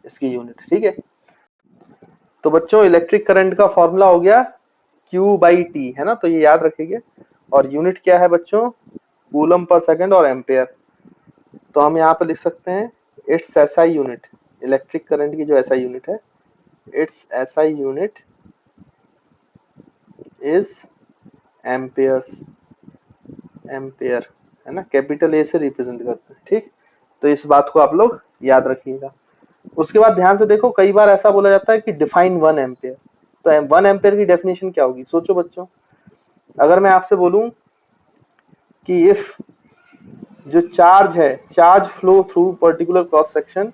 इसकी यूनिट, ठीक है। तो बच्चों इलेक्ट्रिक करंट का फॉर्मूला हो गया Q बाई टी, है ना, तो ये याद रखेंगे। और यूनिट क्या है बच्चों, कूलम पर सेकंड और एम्पेयर। तो हम यहाँ पे लिख सकते हैं it's SI unit, electric current की जो एसआई यूनिट है, it's SI unit is Ampere's, ampere, है ना, कैपिटल ए से रिप्रेजेंट करते हैं, ठीक। तो इस बात को आप लोग याद रखिएगा। उसके बाद ध्यान से देखो, कई बार ऐसा बोला जाता है कि डिफाइन 1 एम्पेयर। तो 1 एम्पेयर की डेफिनेशन क्या होगी, सोचो बच्चों। अगर मैं आपसे बोलूं कि इफ जो चार्ज है, charge flow through particular cross section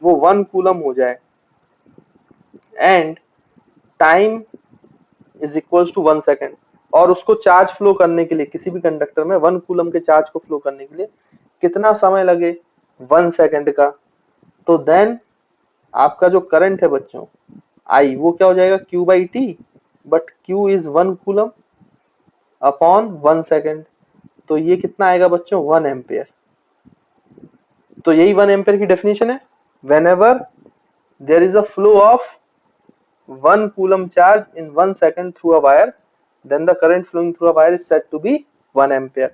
वो 1 कूलम हो जाए and time is equals to 1 second, और उसको चार्ज फ्लो करने के लिए किसी भी कंडक्टर में 1 कूलम के चार्ज को फ्लो करने के लिए कितना समय लगे, 1 सेकेंड का। तो देन आपका जो करंट है बच्चों आई, वो क्या हो जाएगा, Q by T, but Q is 1 coulomb upon 1 second. तो ये कितना आएगा बच्चों, 1 एम्पेयर। तो यही 1 एम्पेयर की डेफिनेशन है, whenever there is a flow of 1 coulomb charge in 1 second through a wire, then the current flowing through a wire is said to be 1 ampere।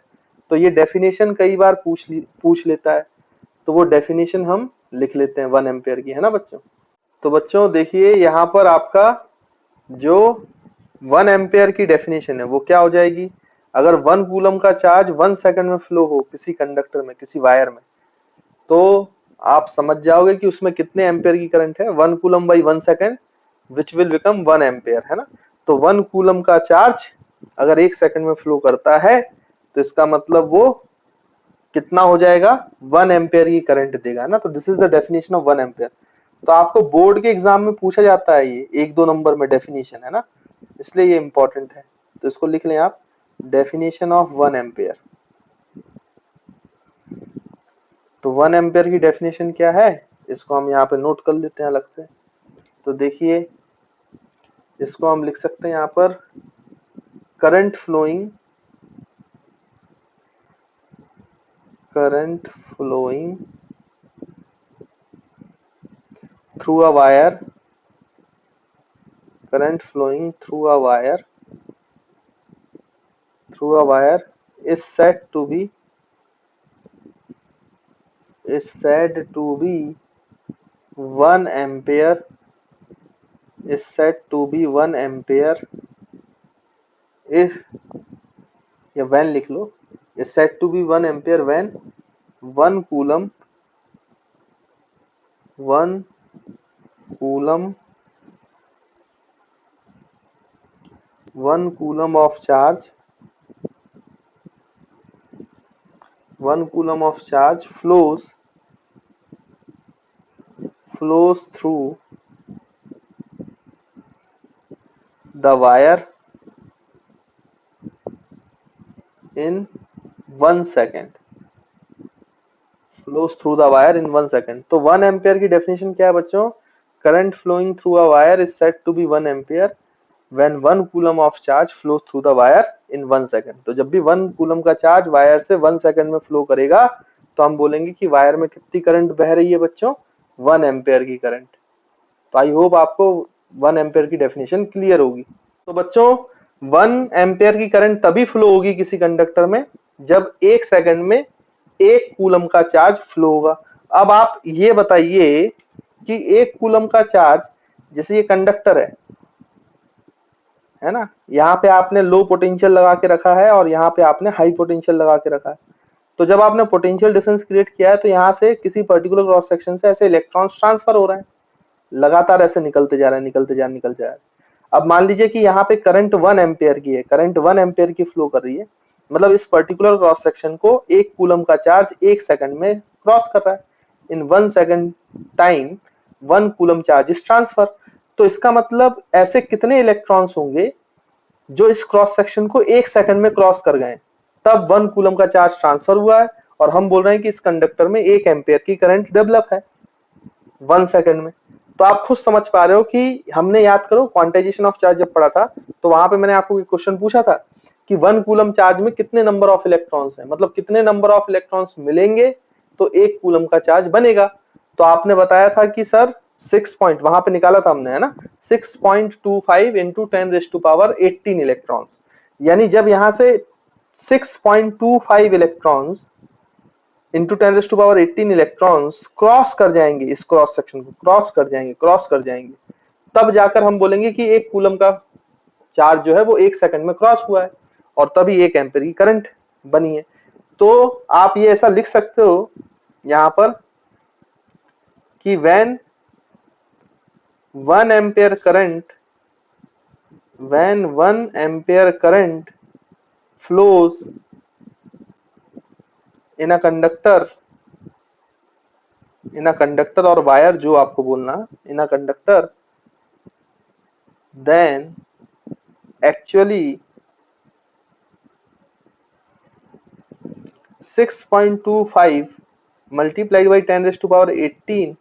तो ये डेफिनेशन कई बार पूछ लेता है, तो वो डेफिनेशन हम लिख लेते हैं 1 एम्पेयर की, है ना बच्चों। तो बच्चों देखिए यहाँ पर आपका जो 1 एम्पेयर की डेफिनेशन है वो क्या हो जाएगी, अगर 1 कूलम का चार्ज 1 सेकंड में फ्लो हो किसी कंडक्टर में, किसी वायर में, तो आप समझ जाओगे कि उसमें कितने एम्पेयर की करंट है, 1 coulomb by 1 second which will become 1 ampere, है ना। तो 1 कूलम का चार्ज अगर 1 सेकंड में फ्लो करता है तो इसका मतलब वो कितना हो जाएगा, 1 एम्पेयर की करंट देगा ना। तो this is the definition of 1 ampere. तो आपको बोर्ड के एग्जाम में पूछा जाता है, ये 1-2 नंबर में डेफिनेशन है ना, इसलिए ये इंपॉर्टेंट है। तो इसको लिख लें आप, डेफिनेशन ऑफ 1 एम्पेयर। तो 1 एम्पेयर की डेफिनेशन क्या है, इसको हम यहाँ पे नोट कर लेते हैं अलग से। तो देखिए, इसको हम लिख सकते हैं यहाँ पर, current flowing through a wire, current flowing through a wire is said to be 1 ampere, is said to be 1 ampere if, या when लिख लो, is said to be 1 ampere when 1 coulomb of charge, 1 coulomb of charge flows through the wire in 1 second, flows through the wire in 1 second। तो 1 ampere की definition क्या है बच्चों, current flowing through a wire is said to be 1 ampere when 1 coulomb of charge flows through the wire in 1 second। तो जब भी 1 coulomb का charge wire से 1 सेकंड में फ्लो करेगा तो हम बोलेंगे कि वायर में कितनी करंट बह रही है बच्चों, 1 एम्पियर की करंट। तो आई होप आपको 1 एम्पियर की डेफिनेशन क्लियर होगी। तो बच्चों 1 एम्पियर की करंट तभी फ्लो होगी किसी कंडक्टर में जब 1 सेकंड में 1 कूलम का चार्ज फ्लो होगा। अब आप ये बताइए कि 1 कूलम का चार्ज, जैसे ये कंडक्टर है ना, यहाँ पे आपने लो पोटेंशियल लगा के रखा है और यहाँ पे आपने हाई पोटेंशियल लगा के रखा है। तो जब आपने पोटेंशियल डिफरेंस क्रिएट किया है तो यहाँ से किसी पर्टिकुलर क्रॉस सेक्शन से ऐसे इलेक्ट्रॉन्स ट्रांसफर हो रहे हैं, लगातार ऐसे निकलते जा रहे हैं, निकलते जा रहे हैं। अब मान लीजिए कि यहाँ पे करंट 1 एम्पियर की है, करंट 1 एम्पियर की फ्लो कर रही है, मतलब इस पर्टिकुलर क्रॉस सेक्शन को 1 कूलम का चार्ज 1 सेकंड में क्रॉस कर रहा है। इन 1 second time 1 coulomb charge is transfer. तो इसका मतलब ऐसे कितने इलेक्ट्रॉन्स होंगे जो इस क्रॉस सेक्शन को 1 सेकंड में क्रॉस कर गए, तब 1 कूलम का चार्ज ट्रांसफर हुआ है और हम बोल रहे हैं कि इस कंडक्टर में 1 एम्पियर की करंट डेवलप है 1 सेकंड में। तो आप खुद समझ पा रहे हो कि हमने, याद करो क्वांटाइजेशन ऑफ चार्ज जब पढ़ा था तो वहां पे मैंने आपको एक क्वेश्चन पूछा था कि 1 कूलम चार्ज में कितने नंबर ऑफ इलेक्ट्रॉन्स हैं, मतलब कितने नंबर ऑफ इलेक्ट्रॉन्स मिलेंगे तो 1 कूलम का चार्ज बनेगा। तो आपने बताया था कि सर 6 पॉइंट वहां पे निकाला था हमने, है ना, 6.25 into 10⁻18 इलेक्ट्रॉन्स। यानी जब यहां से 6.25 इलेक्ट्रॉन्स इंटू 10⁻18 इलेक्ट्रॉन्स क्रॉस कर जाएंगे, इस क्रॉस सेक्शन को क्रॉस कर जाएंगे, तब जाकर हम बोलेंगे कि 1 कूलम का चार्ज जो है वो 1 सेकंड में क्रॉस हुआ है और तभी 1 एम्पियर की करंट बनी है। तो आप ये ऐसा लिख सकते हो यहां पर कि when 1 ampere current flows in a conductor और वायर, जो आपको बोलना in a conductor, then actually 6.25 multiplied by 10⁻18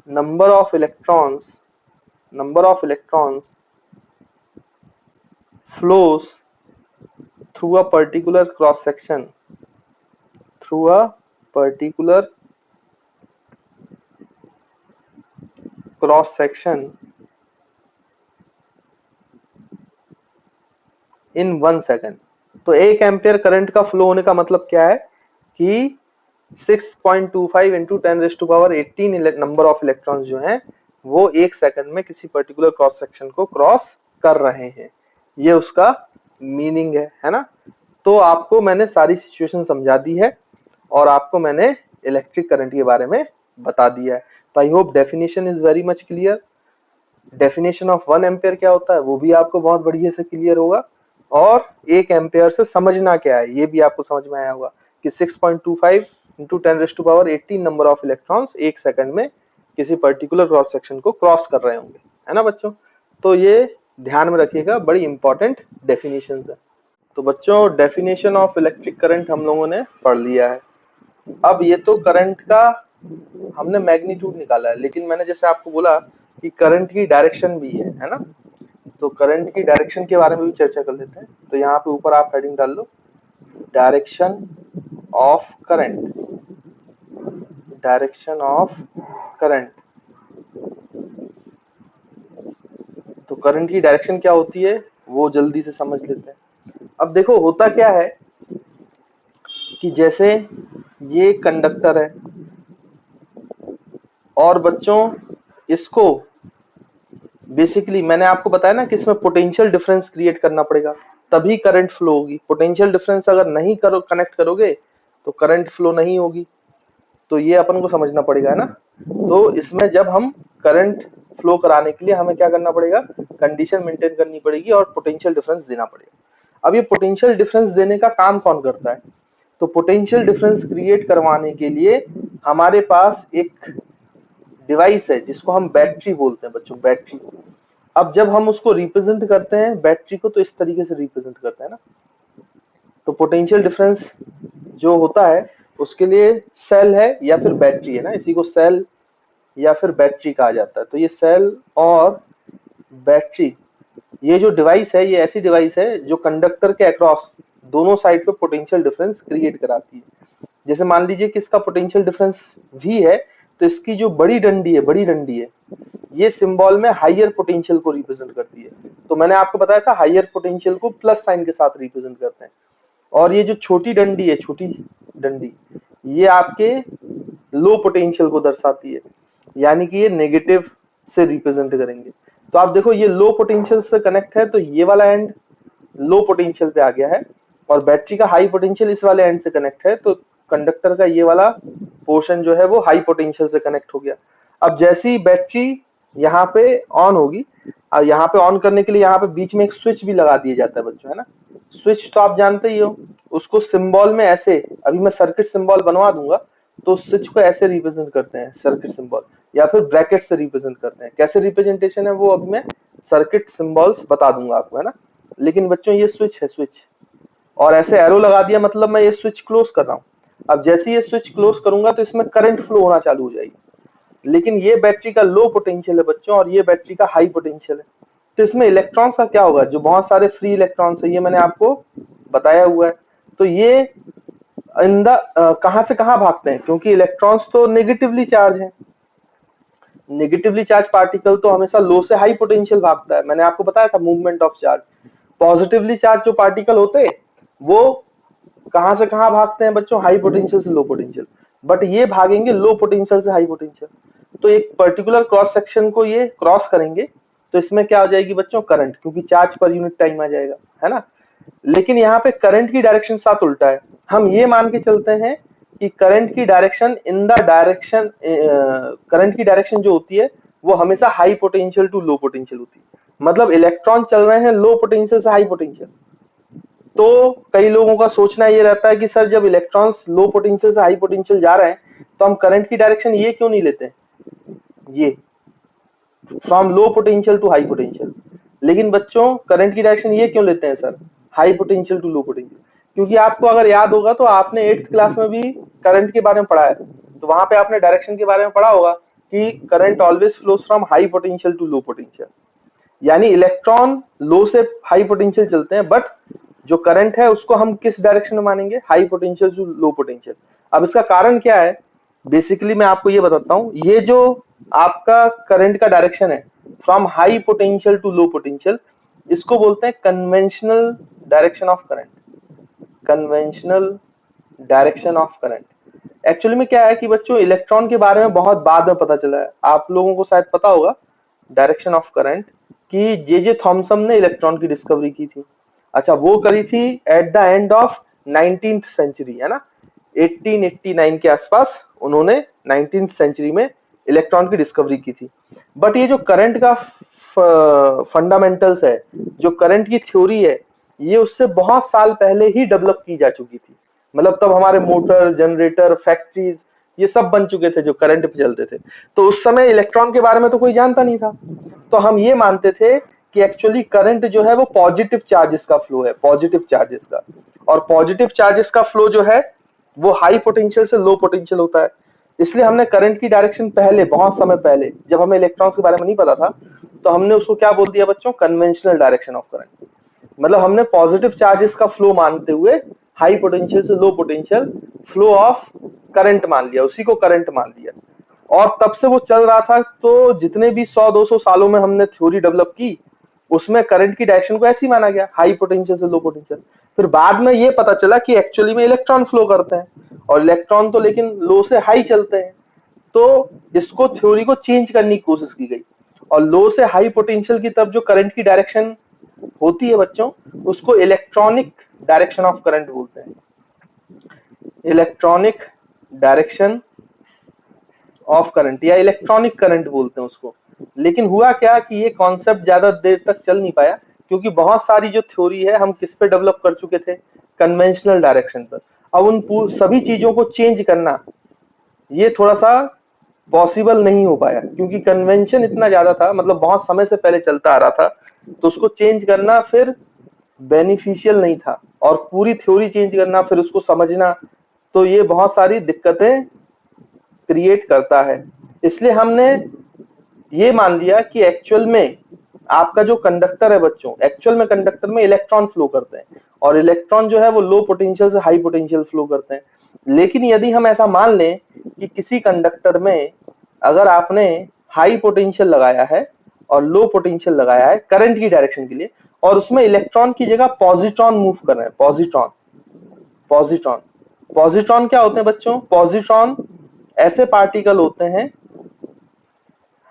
number of electrons flows through a particular cross section in 1 second. तो 1 एम्पियर करंट का फ्लो होने का मतलब क्या है कि 6.25 into 10⁻18 नंबर ऑफ इलेक्ट्रॉन्स जो हैं वो 1 सेकंड में किसी पर्टिकुलर क्रॉस सेक्शन को क्रॉस कर रहे हैं, ये उसका मीनिंग है ना। तो आपको मैंने सारी सिचुएशन समझा दी है और आपको मैंने इलेक्ट्रिक करंट के बारे में बता दिया है। तो I hope definition is very much clear. Definition of 1 ampere क्या होता है वो भी आपको बहुत बढ़िया से क्लियर होगा और 1 एम्पियर से समझना क्या है ये भी आपको समझ में आया होगा। कि 6.25 इंटू 10⁻18 नंबर ऑफ इलेक्ट्रॉन्स एक सेकंड में किसी पर्टिकुलर क्रॉस सेक्शन को क्रॉस कर रहे होंगे, है ना बच्चों। तो ये ध्यान में रखिएगा, बड़ी इंपॉर्टेंट डेफिनेशंस है। तो बच्चों डेफिनेशन ऑफ इलेक्ट्रिक करंट हम लोगों ने पढ़ लिया है। अब ये तो करंट का हमने मैग्नीट्यूड निकाला है, लेकिन मैंने जैसे आपको बोला कि करंट की डायरेक्शन भी है ना। तो करंट की डायरेक्शन के बारे में भी चर्चा कर लेते हैं। तो यहाँ पे ऊपर आप हेडिंग डाल लो, direction of current, direction of current. तो करंट की डायरेक्शन क्या होती है वो जल्दी से समझ लेते हैं। अब देखो होता क्या है कि जैसे ये कंडक्टर है और बच्चों इसको बेसिकली मैंने आपको बताया ना कि इसमें पोटेंशियल डिफरेंस क्रिएट करना पड़ेगा तभी करंट फ्लो होगी। पोटेंशियल डिफरेंस अगर नहीं कनेक्ट करोगे तो करंट फ्लो नहीं होगी। तो ये अपन को समझना पड़ेगा, है ना। तो इसमें जब हम करंट फ्लो कराने के लिए हमें क्या करना पड़ेगा, कंडीशन मेंटेन करनी पड़ेगी और पोटेंशियल डिफरेंस देना पड़ेगा। अब ये पोटेंशियल डिफरेंस देने का काम कौन करता है, तो पोटेंशियल डिफरेंस क्रिएट करवाने के लिए हमारे पास एक डिवाइस है जिसको हम बैटरी बोलते हैं बच्चों, बैटरी। अब जब हम उसको रिप्रेजेंट करते हैं बैटरी को, तो इस तरीके से रिप्रेजेंट करते हैं ना। तो पोटेंशियल डिफरेंस जो होता है उसके लिए सेल है या फिर बैटरी है ना, इसी को सेल या फिर बैटरी कहा जाता है। तो ये सेल और बैटरी, ये जो डिवाइस है ये ऐसी डिवाइस है जो कंडक्टर के अक्रॉस दोनों साइड पे पोटेंशियल डिफरेंस क्रिएट कराती है। जैसे मान लीजिए कि इसका पोटेंशियल डिफरेंस V है, तो इसकी जो बड़ी डंडी है ये सिंबल में हायर पोटेंशियल को रिप्रेजेंट करती है। तो मैंने आपको बताया था हायर पोटेंशियल को प्लस साइन के साथ रिप्रेजेंट करते हैं। और ये जो छोटी डंडी है, छोटी डंडी, ये आपके लो पोटेंशियल को दर्शाती है, यानी कि ये नेगेटिव से रिप्रेजेंट करेंगे। तो आप देखो ये लो पोटेंशियल से कनेक्ट है, तो ये वाला एंड लो पोटेंशियल पे आ गया है, और बैटरी का हाई पोटेंशियल इस वाले एंड से कनेक्ट है, तो कंडक्टर का ये वाला पोर्शन जो है वो हाई पोटेंशियल से कनेक्ट हो गया। अब जैसी बैटरी यहाँ पे ऑन होगी, अब यहाँ पे ऑन करने के लिए यहाँ पे बीच में एक स्विच भी लगा दिया जाता है बच्चों, है ना। स्विच तो आप जानते ही हो, उसको सिंबल में ऐसे, अभी मैं सर्किट सिंबल बनवा दूंगा, तो स्विच को ऐसे रिप्रेजेंट करते हैं सर्किट सिंबल, या फिर ब्रैकेट से रिप्रेजेंट करते हैं। कैसे रिप्रेजेंटेशन है वो अभी मैं सर्किट सिंबल्स बता दूंगा आपको, है ना। लेकिन बच्चों ये स्विच है, स्विच, और ऐसे एरो लगा दिया मतलब मैं ये स्विच क्लोज कर रहा हूँ। अब जैसे ये स्विच क्लोज करूंगा तो इसमें करंट फ्लो होना चालू हो जाएगी। लेकिन ये बैटरी का लो पोटेंशियल है बच्चों, और ये बैटरी का हाई पोटेंशियल है। तो इसमें इलेक्ट्रॉन्स का क्या होगा, जो बहुत सारे फ्री इलेक्ट्रॉन्स है, ये मैंने आपको बताया हुआ है। तो ये कहां से कहां भागते हैं, क्योंकि इलेक्ट्रॉन्स तो नेगेटिवली चार्ज है। नेगेटिवली चार्ज पार्टिकल तो हमेशा लो से हाई पोटेंशियल भागता है, मैंने आपको बताया था movement of charge. Positively charge जो पार्टिकल होते हैं वो कहां से कहां भागते हैं बच्चों, हाई पोटेंशियल से लो पोटेंशियल। बट ये भागेंगे लो पोटेंशियल से हाई पोटेंशियल। तो एक पर्टिकुलर क्रॉस सेक्शन को ये क्रॉस करेंगे, तो इसमें क्या हो जाएगी बच्चों, करंट, क्योंकि चार्ज पर यूनिट टाइम आ जाएगा, है ना। लेकिन यहाँ पे करंट की डायरेक्शन साथ उल्टा है। हम ये मान के चलते हैं कि करंट की direction in the direction, current की डायरेक्शन जो होती है वो हमेशा high potential to low potential होती है। मतलब इलेक्ट्रॉन चल रहे हैं लो पोटेंशियल से हाई पोटेंशियल। तो कई लोगों का सोचना ये रहता है कि सर जब इलेक्ट्रॉन्स लो पोटेंशियल से हाई पोटेंशियल जा रहे हैं तो हम करंट की डायरेक्शन ये क्यों नहीं लेते, ये from low potential to high potential. लेकिन बच्चों करंट की डायरेक्शन ये क्यों लेते हैं sir, high potential to low potential, क्योंकि आपको अगर याद होगा तो आपने 8th क्लास में भी करंट के बारे में पढ़ा है। तो वहां पे आपने डायरेक्शन के बारे में पढ़ा होगा कि current always flows from high potential to low potential, यानी इलेक्ट्रॉन लो से हाई पोटेंशियल चलते हैं, बट जो करंट है उसको हम किस डायरेक्शन में मानेंगे, high potential to low potential. अब इसका कारण क्या है, बेसिकली मैं आपको ये बताता हूं। ये जो आपका करंट का डायरेक्शन है from high potential to low potential, इसको बोलते हैं conventional direction of current, conventional direction of current. Actually में क्या है कि बच्चों इलेक्ट्रॉन के बारे में बहुत बाद में पता चला है, आप लोगों को शायद पता होगा डायरेक्शन ऑफ करंट कि जे थॉमसन ने इलेक्ट्रॉन की डिस्कवरी की थी। अच्छा, वो करी थी at the end of 19th century, है ना। 1889 के आसपास उन्होंने 19th सेंचुरी में इलेक्ट्रॉन की डिस्कवरी की थी। बट ये जो करंट का फंडामेंटल्स है, जो करंट की थ्योरी है, ये उससे बहुत साल पहले ही डेवलप की जा चुकी थी। मतलब तब हमारे मोटर, जनरेटर, फैक्ट्रीज ये सब बन चुके थे जो करंट पे चलते थे। तो उस समय इलेक्ट्रॉन के बारे में तो कोई जानता नहीं था, तो हम ये मानते थे कि एक्चुअली करंट जो है वो पॉजिटिव चार्जेस का फ्लो है, पॉजिटिव चार्जेस का। और पॉजिटिव चार्जेस का फ्लो जो है वो हाई पोटेंशियल से लो पोटेंशियल होता है। इसलिए हमने करंट की डायरेक्शन पहले, बहुत समय पहले, जब हमें इलेक्ट्रॉन्स के बारे में नहीं पता था, तो हमने उसको क्या बोल दिया बच्चों, कन्वेंशनल डायरेक्शन ऑफ करंट। मतलब हमने पॉजिटिव चार्जेस का फ्लो मानते हुए हाई पोटेंशियल से low potential flow of current मान लिया, उसी को करंट मान लिया। और तब से वो चल रहा था। तो जितने भी 100-200 सालों में हमने थ्योरी डेवलप की, उसमें करंट की डायरेक्शन को ऐसे ही माना गया, हाई पोटेंशियल से लो पोटेंशियल। फिर बाद में ये पता चला कि एक्चुअली में इलेक्ट्रॉन फ्लो करते हैं, और इलेक्ट्रॉन तो लेकिन लो से हाई चलते हैं। तो इसको, थ्योरी को चेंज करने की कोशिश की गई, और लो से हाई पोटेंशियल की तरफ जो करंट की डायरेक्शन होती है बच्चों, उसको इलेक्ट्रॉनिक डायरेक्शन ऑफ करंट बोलते हैं, इलेक्ट्रॉनिक डायरेक्शन ऑफ करंट, या इलेक्ट्रॉनिक करंट बोलते हैं उसको। लेकिन हुआ क्या कि ये कॉन्सेप्ट ज्यादा देर तक चल नहीं पाया, क्योंकि बहुत सारी जो थ्योरी है हम किस पे डेवलप कर चुके थे, कन्वेंशनल डायरेक्शन पर। अब उन सभी चीजों को चेंज करना ये थोड़ा सा पॉसिबल नहीं हो पाया, क्योंकि कन्वेंशन इतना ज्यादा था, मतलब बहुत समय से पहले चलता आ रहा था, तो उसको चेंज करना फिर बेनिफिशियल नहीं था। और पूरी थ्योरी चेंज करना, फिर उसको समझना, तो ये बहुत सारी दिक्कतें क्रिएट करता है। इसलिए हमने ये मान लिया कि एक्चुअल में आपका जो कंडक्टर है बच्चों, एक्चुअल में कंडक्टर में इलेक्ट्रॉन फ्लो करते हैं, और इलेक्ट्रॉन जो है वो लो पोटेंशियल से हाई पोटेंशियल फ्लो करते हैं। लेकिन यदि हम ऐसा मान लें कि किसी कंडक्टर में अगर आपने हाई पोटेंशियल लगाया है और लो पोटेंशियल लगाया है करंट की डायरेक्शन के लिए, और उसमें इलेक्ट्रॉन की जगह पॉजिट्रॉन मूव कर रहे हैं, पॉजिट्रॉन, पॉजिट्रॉन, पॉजिट्रॉन क्या होते हैं बच्चों, पॉजिट्रॉन ऐसे पार्टिकल होते हैं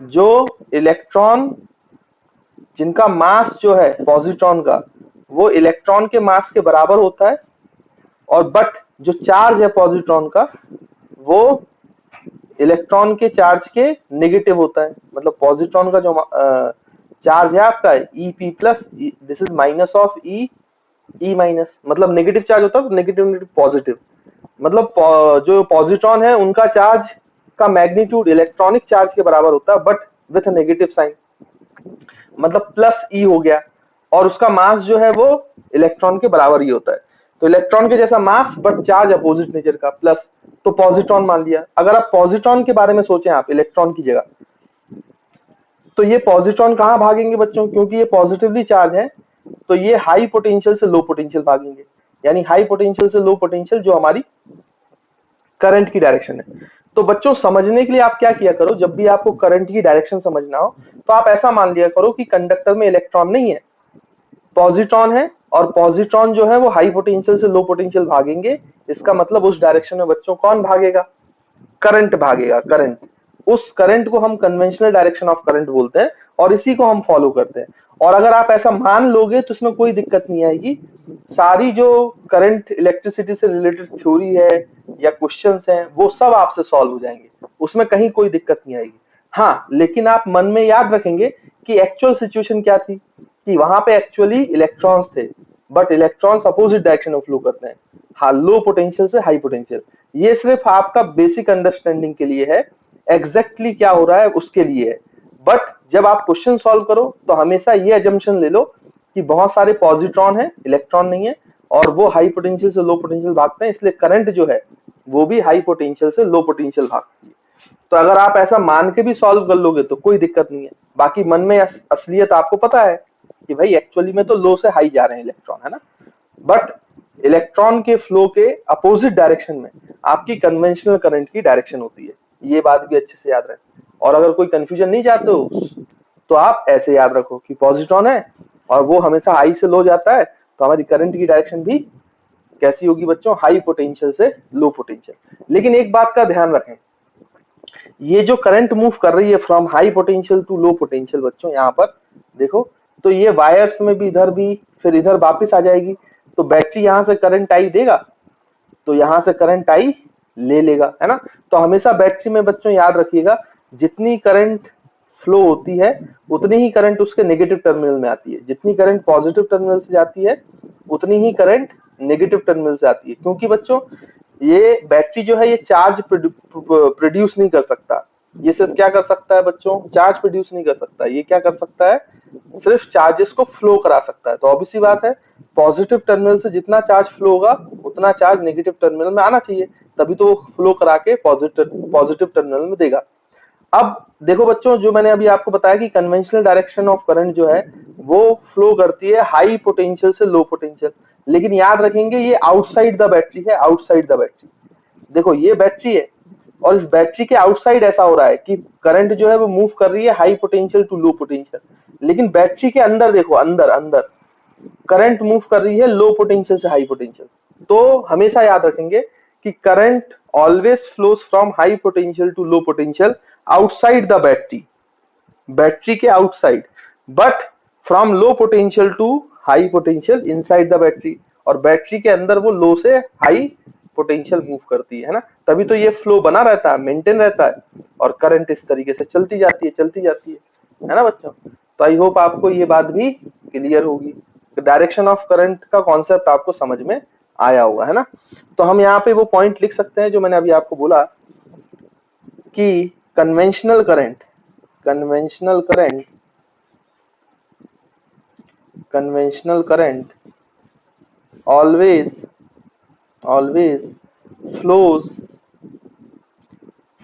जो इलेक्ट्रॉन, जिनका मास जो है पॉजिट्रॉन का वो इलेक्ट्रॉन के मास के बराबर होता है, और बट जो चार्ज है पॉजिट्रॉन का वो इलेक्ट्रॉन के चार्ज के नेगेटिव होता है। मतलब पॉजिट्रॉन का जो चार्ज है आपका Ep plus, this is minus of E minus, मतलब नेगेटिव चार्ज होता है तो नेगेटिव नेगेटिव पॉजिटिव। मतलब जो पॉजिट्रॉन है उनका चार्ज का मैग्नीट्यूड इलेक्ट्रॉनिक चार्ज के बराबर होता है, बट विथ नेगेटिव साइन, मतलब प्लस E हो गया। और उसका मास जो है वो इलेक्ट्रॉन के बराबर ही होता है। तो इलेक्ट्रॉन के जैसा mass but charge opposite nature का, प्लस, तो पॉजिट्रॉन मान लिया। अगर आप पॉजिट्रॉन के बारे में सोचें, आप इलेक्ट्रॉन की जगह, तो ये पॉजिट्रॉन कहां भागेंगे बच्चों, क्योंकि ये पॉजिटिवली चार्ज है, तो ये हाई पोटेंशियल से लो पोटेंशियल भागेंगे। यानी हाई पोटेंशियल से लो पोटेंशियल जो हमारी करंट की डायरेक्शन है। तो बच्चों समझने के लिए आप क्या किया करो, जब भी आपको करंट की डायरेक्शन समझना हो तो आप ऐसा मान लिया करो कि कंडक्टर में इलेक्ट्रॉन नहीं है, पॉजिट्रॉन है, और पॉजिट्रॉन जो है वो हाई पोटेंशियल से लो पोटेंशियल भागेंगे। इसका मतलब उस डायरेक्शन में बच्चों कौन भागेगा, करंट भागेगा, करंट। उस करंट को हम कन्वेंशनल डायरेक्शन ऑफ करंट बोलते हैं, और इसी को हम फॉलो करते हैं। और अगर आप ऐसा मान लोगे तो इसमें कोई दिक्कत नहीं आएगी। सारी जो करंट इलेक्ट्रिसिटी से रिलेटेड थ्योरी है या क्वेश्चंस हैं वो सब आपसे सॉल्व हो जाएंगे, उसमें कहीं कोई दिक्कत नहीं आएगी। हाँ, लेकिन आप मन में याद रखेंगे कि एक्चुअल सिचुएशन क्या थी, कि वहां पे एक्चुअली इलेक्ट्रॉन्स थे, बट इलेक्ट्रॉन्स अपोजिट डायरेक्शन में फ्लो करते हैं, हाँ, लो पोटेंशियल से हाई पोटेंशियल। ये सिर्फ आपका बेसिक अंडरस्टैंडिंग के लिए है, एग्जैक्टली क्या हो रहा है उसके लिए है। बट जब आप क्वेश्चन सॉल्व करो तो हमेशा ये एजम्पशन ले लो कि बहुत सारे पॉजिट्रॉन है, इलेक्ट्रॉन नहीं है, और वो हाई पोटेंशियल से लो पोटेंशियल भागते हैं, इसलिए करंट जो है वो भी हाई पोटेंशियल से लो पोटेंशियल भागती है। तो अगर आप ऐसा मान के भी सॉल्व कर लोगे तो कोई दिक्कत नहीं है। बाकी मन में असलियत आपको पता है कि भाई एक्चुअली में तो लो से हाई जा रहे हैं इलेक्ट्रॉन, है ना, बट इलेक्ट्रॉन के फ्लो के अपोजिट डायरेक्शन में आपकी कन्वेंशनल करंट की डायरेक्शन होती है। ये बात भी अच्छे से याद रखें। और अगर कोई कंफ्यूजन नहीं चाहते हो तो आप ऐसे याद रखो कि पॉजिट्रॉन है और वो हमेशा हाई से लो जाता है, तो हमारी करंट की डायरेक्शन भी कैसी होगी बच्चों, हाई पोटेंशियल से लो पोटेंशियल। लेकिन एक बात का ध्यान रखें, ये जो करंट मूव कर रही है from high potential to low potential बच्चों, यहाँ पर देखो, तो ये वायर्स में भी इधर भी फिर इधर वापस आ जाएगी। तो बैटरी यहां से करंट आई देगा तो यहां से करंट आई ले लेगा, है ना। तो हमेशा बैटरी में बच्चों याद रखिएगा, जितनी करंट फ्लो होती है उतनी ही करंट उसके नेगेटिव टर्मिनल में आती है, जितनी करंट पॉजिटिव टर्मिनल से जाती है उतनी ही करंट नेगेटिव टर्मिनल से आती है, क्योंकि बच्चों ये बैटरी जो है ये चार्ज प्रोड्यूस नहीं कर सकता। ये सिर्फ क्या कर सकता है बच्चों, चार्ज प्रोड्यूस नहीं कर सकता। ये क्या कर सकता है, सिर्फ चार्जेस को फ्लो करा सकता है। तो ऑब्वियस सी बात है, पॉजिटिव टर्मिनल से जितना चार्ज फ्लो होगा उतना चार्ज नेगेटिव टर्मिनल में आना चाहिए, तभी तो वो फ्लो करा के पॉजिटिव टर्मिनल में देगा। अब देखो बच्चों, जो मैंने अभी आपको बताया कि कन्वेंशनल डायरेक्शन ऑफ करंट जो है वो फ्लो करती है हाई पोटेंशियल से लो पोटेंशियल, लेकिन याद रखेंगे ये आउटसाइड द बैटरी है, आउटसाइड द बैटरी। देखो ये बैटरी है और इस बैटरी के आउटसाइड ऐसा हो रहा है कि करंट जो है वो मूव कर रही है high potential to low potential, लेकिन बैटरी के अंदर देखो, अंदर अंदर करंट मूव कर रही है लो पोटेंशियल से हाई पोटेंशियल। तो हमेशा याद रखेंगे कि current always flows from high potential to low potential outside the battery, battery के outside, but from low potential to high potential inside the battery, और बैटरी के अंदर वो लो से हाई पोटेंशियल मूव करती है ना, तभी तो ये फ्लो बना रहता है, मेंटेन रहता है, और करंट इस तरीके से चलती जाती है, चलती जाती है ना बच्चों। तो आई होप आपको ये बात भी क्लियर होगी, डायरेक्शन ऑफ करंट का कॉन्सेप्ट आपको समझ में आया होगा, है ना। तो हम यहाँ पे वो पॉइंट लिख सकते हैं जो मैंने अभी आपको बोला कि conventional current, conventional current, conventional current always flows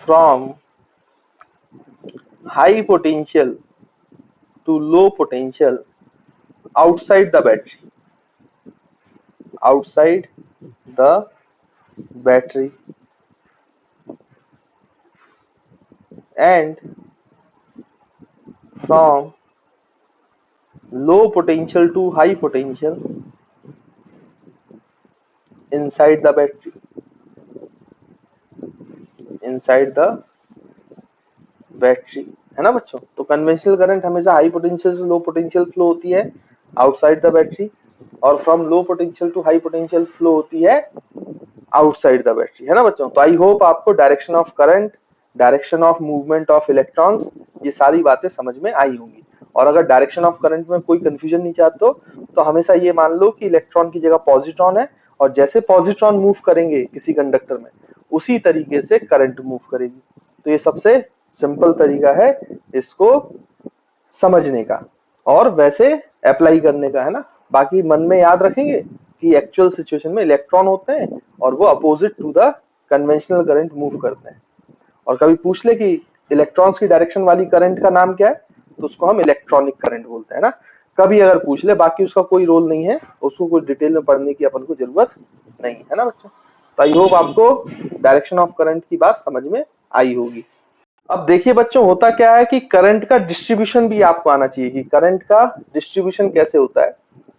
from high potential to low potential outside the battery, outside the battery, and from low potential to high potential inside the battery, inside the battery, है ना बच्चों। तो conventional current हमेशा high potential से low potential flow होती है outside the battery, और from low potential to high potential flow होती है आउटसाइड द बैटरी, है ना बच्चों। तो आई होप आपको direction of current, direction of movement of electrons, ये सारी बातें समझ में आई होंगी। और अगर डायरेक्शन ऑफ करंट में कोई कंफ्यूजन नहीं चाहते हो तो हमेशा ये मान लो कि इलेक्ट्रॉन की जगह पॉजिट्रॉन है, और जैसे पॉजिट्रॉन मूव करेंगे किसी कंडक्टर में उसी तरीके से करंट मूव करेगी। तो ये सबसे सिंपल तरीका है इसको समझने का और वैसे अप्लाई करने का, है ना। बाकी मन में याद रखेंगे कि एक्चुअल सिचुएशन में इलेक्ट्रॉन होते हैं और वो opposite to the conventional current move करते हैं। और कभी पूछ ले कि इलेक्ट्रॉन्स की डायरेक्शन वाली करंट का नाम क्या है, तो उसको हम इलेक्ट्रॉनिक करंट बोलते हैं ना। कभी अगर पूछ ले, बाकी उसका कोई रोल नहीं है, उसको कोई डिटेल में पढ़ने की अपन को जरूरत नहीं है ना बच्चों। तो आई होप आपको डायरेक्शन ऑफ करंट की बात समझ में आई होगी। अब देखिए बच्चों, होता क्या है कि करंट का डिस्ट्रीब्यूशन भी आपको आना चाहिए कि करंट का डिस्ट्रीब्यूशन कैसे होता है।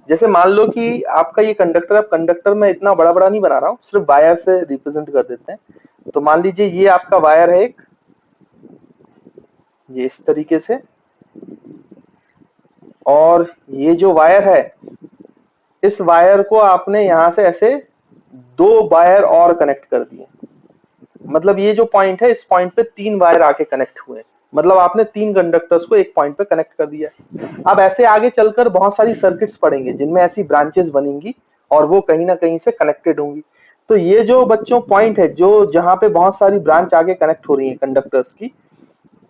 जैसे मान लो कि आपका ये कंडक्टर है, कंडक्टर में इतना बड़ा बड़ा नहीं बना रहा हूँ, सिर्फ वायर से रिप्रेजेंट कर देते हैं। तो मान लीजिए ये आपका वायर है एक, ये इस तरीके से, और ये जो वायर है इस वायर को आपने यहां से ऐसे दो वायर और कनेक्ट कर दिए। मतलब ये जो पॉइंट है, इस पॉइंट पे तीन वायर आके कनेक्ट हुए, मतलब आपने तीन कंडक्टर्स को एक पॉइंट पे कनेक्ट कर दिया। अब ऐसे आगे चलकर बहुत सारी सर्किट्स पढ़ेंगे जिनमें ऐसी ब्रांचेस बनेंगी और वो कहीं ना कहीं से कनेक्टेड होंगी। तो ये जो बच्चों पॉइंट है जो जहां पे बहुत सारी ब्रांच आगे कनेक्ट हो रही है कंडक्टर्स की,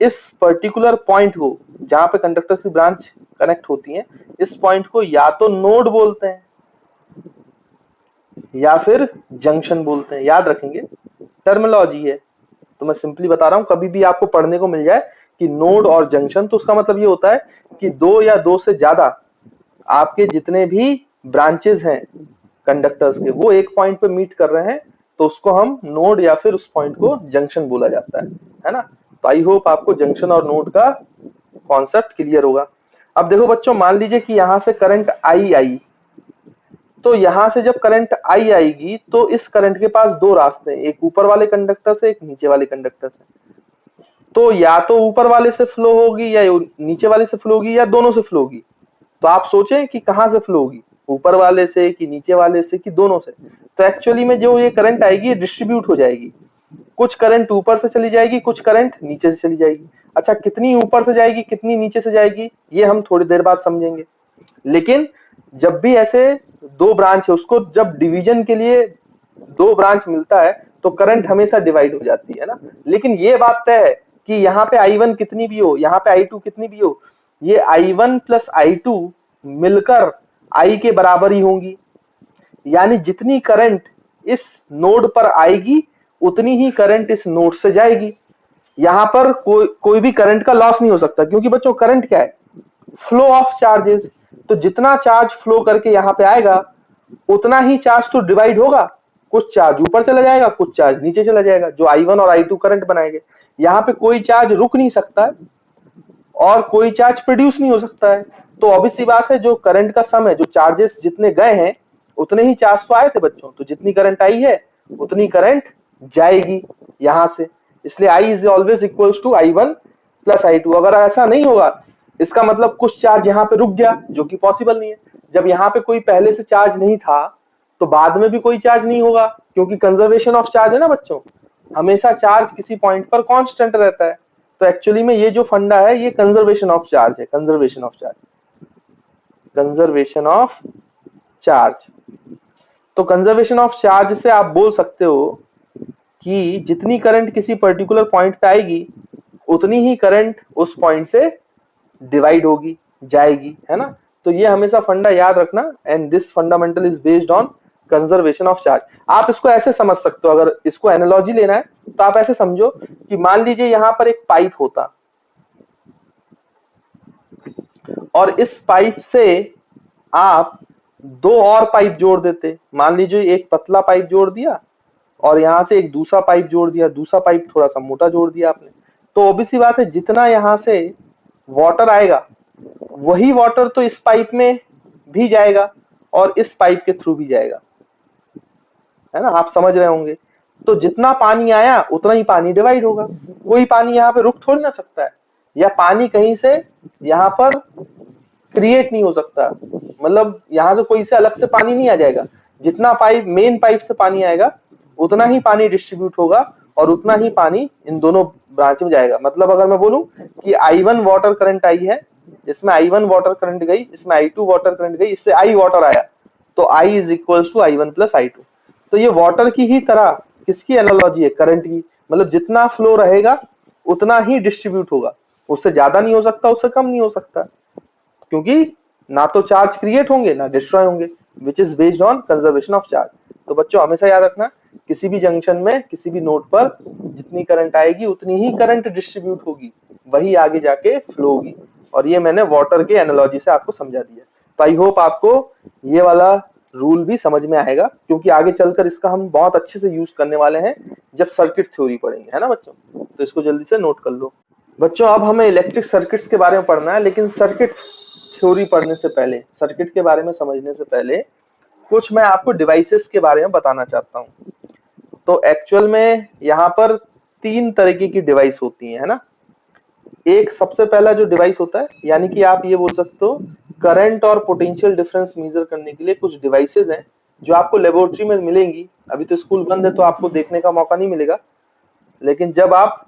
इस पर्टिकुलर पॉइंट को जहां पे कंडक्टर्स की ब्रांच कनेक्ट होती है, इस पॉइंट को या तो नोड बोलते हैं या फिर जंक्शन बोलते हैं। याद रखेंगे, टर्मिनोलॉजी है, तो मैं सिंपली बता रहा हूं, कभी भी आपको पढ़ने को मिल जाए कि नोड और जंक्शन, तो उसका मतलब ये होता है कि दो या दो से ज्यादा आपके जितने भी ब्रांचेस हैं कंडक्टर्स के, वो एक पॉइंट पे मीट कर रहे हैं, तो उसको हम नोड या फिर उस पॉइंट को जंक्शन बोला जाता है ना। तो आई होप आपको जंक्शन और नोड का कॉन्सेप्ट क्लियर होगा। अब देखो बच्चों, मान लीजिए कि यहां से करंट आई, तो यहां से जब करंट आई आएगी तो इस करंट के पास दो रास्ते हैं, एक ऊपर वाले कंडक्टर से, एक नीचे वाले कंडक्टर से। तो या तो ऊपर वाले से फ्लो होगी या नीचे वाले से फ्लो होगी या दोनों से फ्लो होगी। तो आप सोचें कि कहां से फ्लो होगी, ऊपर वाले से कि नीचे वाले से कि दोनों से। तो एक्चुअली में जो ये करंट आएगी ये डिस्ट्रीब्यूट हो जाएगी, कुछ करंट ऊपर से चली जाएगी, कुछ करंट नीचे से चली जाएगी। अच्छा, कितनी ऊपर से जाएगी कितनी नीचे से जाएगी ये हम थोड़ी देर बाद समझेंगे। लेकिन जब भी ऐसे दो ब्रांच है, उसको जब डिवीजन के लिए दो ब्रांच मिलता है तो करंट हमेशा डिवाइड हो जाती है ना। लेकिन ये बात तय है कि यहाँ पे I1 कितनी भी हो, यहाँ पे I2 कितनी भी हो, ये I1 प्लस I2 मिलकर I के बराबर ही होंगी। यानी जितनी करंट इस नोड पर आएगी उतनी ही करंट इस नोड से जाएगी। यहां पर कोई भी करंट का लॉस नहीं हो सकता, क्योंकि बच्चों करंट क्या है, फ्लो ऑफ चार्जेस। तो जितना चार्ज फ्लो करके यहां पे आएगा उतना ही चार्ज तो डिवाइड होगा, कुछ चार्ज ऊपर चला जाएगा, कुछ चार्ज नीचे चला जाएगा, जो I1 और I2 करंट बनाएंगे। यहाँ पे कोई चार्ज रुक नहीं सकता है और कोई चार्ज प्रोड्यूस नहीं हो सकता है। तो ऑब्वियस सी बात है, जो करंट का सम है, जो चार्जेस जितने गए हैं उतने ही चार्ज तो आए थे बच्चों, तो जितनी करंट आई है उतनी करंट जाएगी यहां से। इसलिए I is always equals to I1 plus I2। अगर ऐसा नहीं होगा, इसका मतलब कुछ चार्ज यहाँ पे रुक गया, जो कि पॉसिबल नहीं है। जब यहाँ पे कोई पहले से चार्ज नहीं था तो बाद में भी कोई चार्ज नहीं होगा, क्योंकि कंजर्वेशन ऑफ चार्ज है ना बच्चों, हमेशा चार्ज किसी पॉइंट पर कांस्टेंट रहता है। तो एक्चुअली में ये जो फंडा है ये कंजर्वेशन ऑफ चार्ज है, conservation of charge, conservation of charge. तो कंजर्वेशन ऑफ चार्ज से आप बोल सकते हो कि जितनी करंट किसी पर्टिकुलर पॉइंट पे आएगी उतनी ही करंट उस पॉइंट से डिवाइड होगी, जाएगी, है ना। तो ये हमेशा फंडा याद रखना, and this fundamental is based on conservation of charge. आप इसको ऐसे समझ सकते हो, अगर इसको एनालॉजी लेना है तो आप ऐसे समझो कि मान लीजिए यहां पर एक पाइप होता और इस पाइप से आप दो और पाइप जोड़ देते। मान लीजिए एक पतला पाइप जोड़ दिया और यहां से एक दूसरा पाइप जोड़ दिया, दूसरा पाइप थोड़ा सा मोटा जोड़ दिया आपने। तो ऑब्वियस सी बात है, जितना यहां से वाटर आएगा वही वाटर तो इस पाइप में भी जाएगा और इस पाइप के थ्रू भी जाएगा, है ना, आप समझ रहे होंगे। तो जितना पानी आया उतना ही पानी डिवाइड होगा, कोई पानी यहाँ पे रुक थोड़ी ना सकता है, या पानी कहीं से यहाँ पर क्रिएट नहीं हो सकता, मतलब यहाँ से कोई से अलग से पानी नहीं आ जाएगा। जितना पाइप, मेन पाइप से पानी आएगा उतना ही पानी डिस्ट्रीब्यूट होगा और उतना ही पानी इन दोनों ब्रांच में जाएगा। मतलब अगर मैं बोलूं कि I1 वाटर करंट आई है, इसमें I1 वाटर करंट गई, इसमें I2 वाटर करंट गई, इससे I वाटर आया, तो I is equals to I1 plus I2। तो ये वाटर की ही तरह किसकी एनालॉजी है, करंट की। मतलब जितना फ्लो रहेगा उतना ही डिस्ट्रीब्यूट होगा, उससे ज्यादा नहीं हो सकता, उससे कम नहीं हो सकता, क्योंकि ना तो चार्ज क्रिएट होंगे ना डिस्ट्रॉय होंगे, which is based on conservation of charge. तो बच्चों हमेशा याद रखना, किसी भी जंक्शन में, किसी भी नोड पर जितनी करंट आएगी उतनी ही करंट डिस्ट्रीब्यूट होगी, वही आगे जाके फ्लो होगी। और ये मैंने वाटर के एनालॉजी से आपको समझा दिया। तो आई होप आपको ये वाला रूल भी समझ में आएगा, क्योंकि आगे चलकर इसका हम बहुत अच्छे से यूज करने वाले हैं जब सर्किट थ्योरी पढ़ेंगे, है ना बच्चों। तो इसको जल्दी से नोट कर लो बच्चों। अब हमें इलेक्ट्रिक सर्किट्स के बारे में पढ़ना है, लेकिन सर्किट थ्योरी पढ़ने से पहले, सर्किट के बारे में समझने से पहले कुछ मैं आपको डिवाइसेस के बारे में बताना चाहता हूँ। तो एक्चुअल में यहाँ पर तीन तरीके की डिवाइस होती है ना। एक सबसे पहला जो डिवाइस होता है, यानी कि आप ये बोल सकते हो करंट और पोटेंशियल डिफरेंस मेजर करने के लिए कुछ डिवाइसेस हैं जो आपको लेबोरेटरी में मिलेंगी। अभी तो स्कूल बंद है तो आपको देखने का मौका नहीं मिलेगा, लेकिन जब आप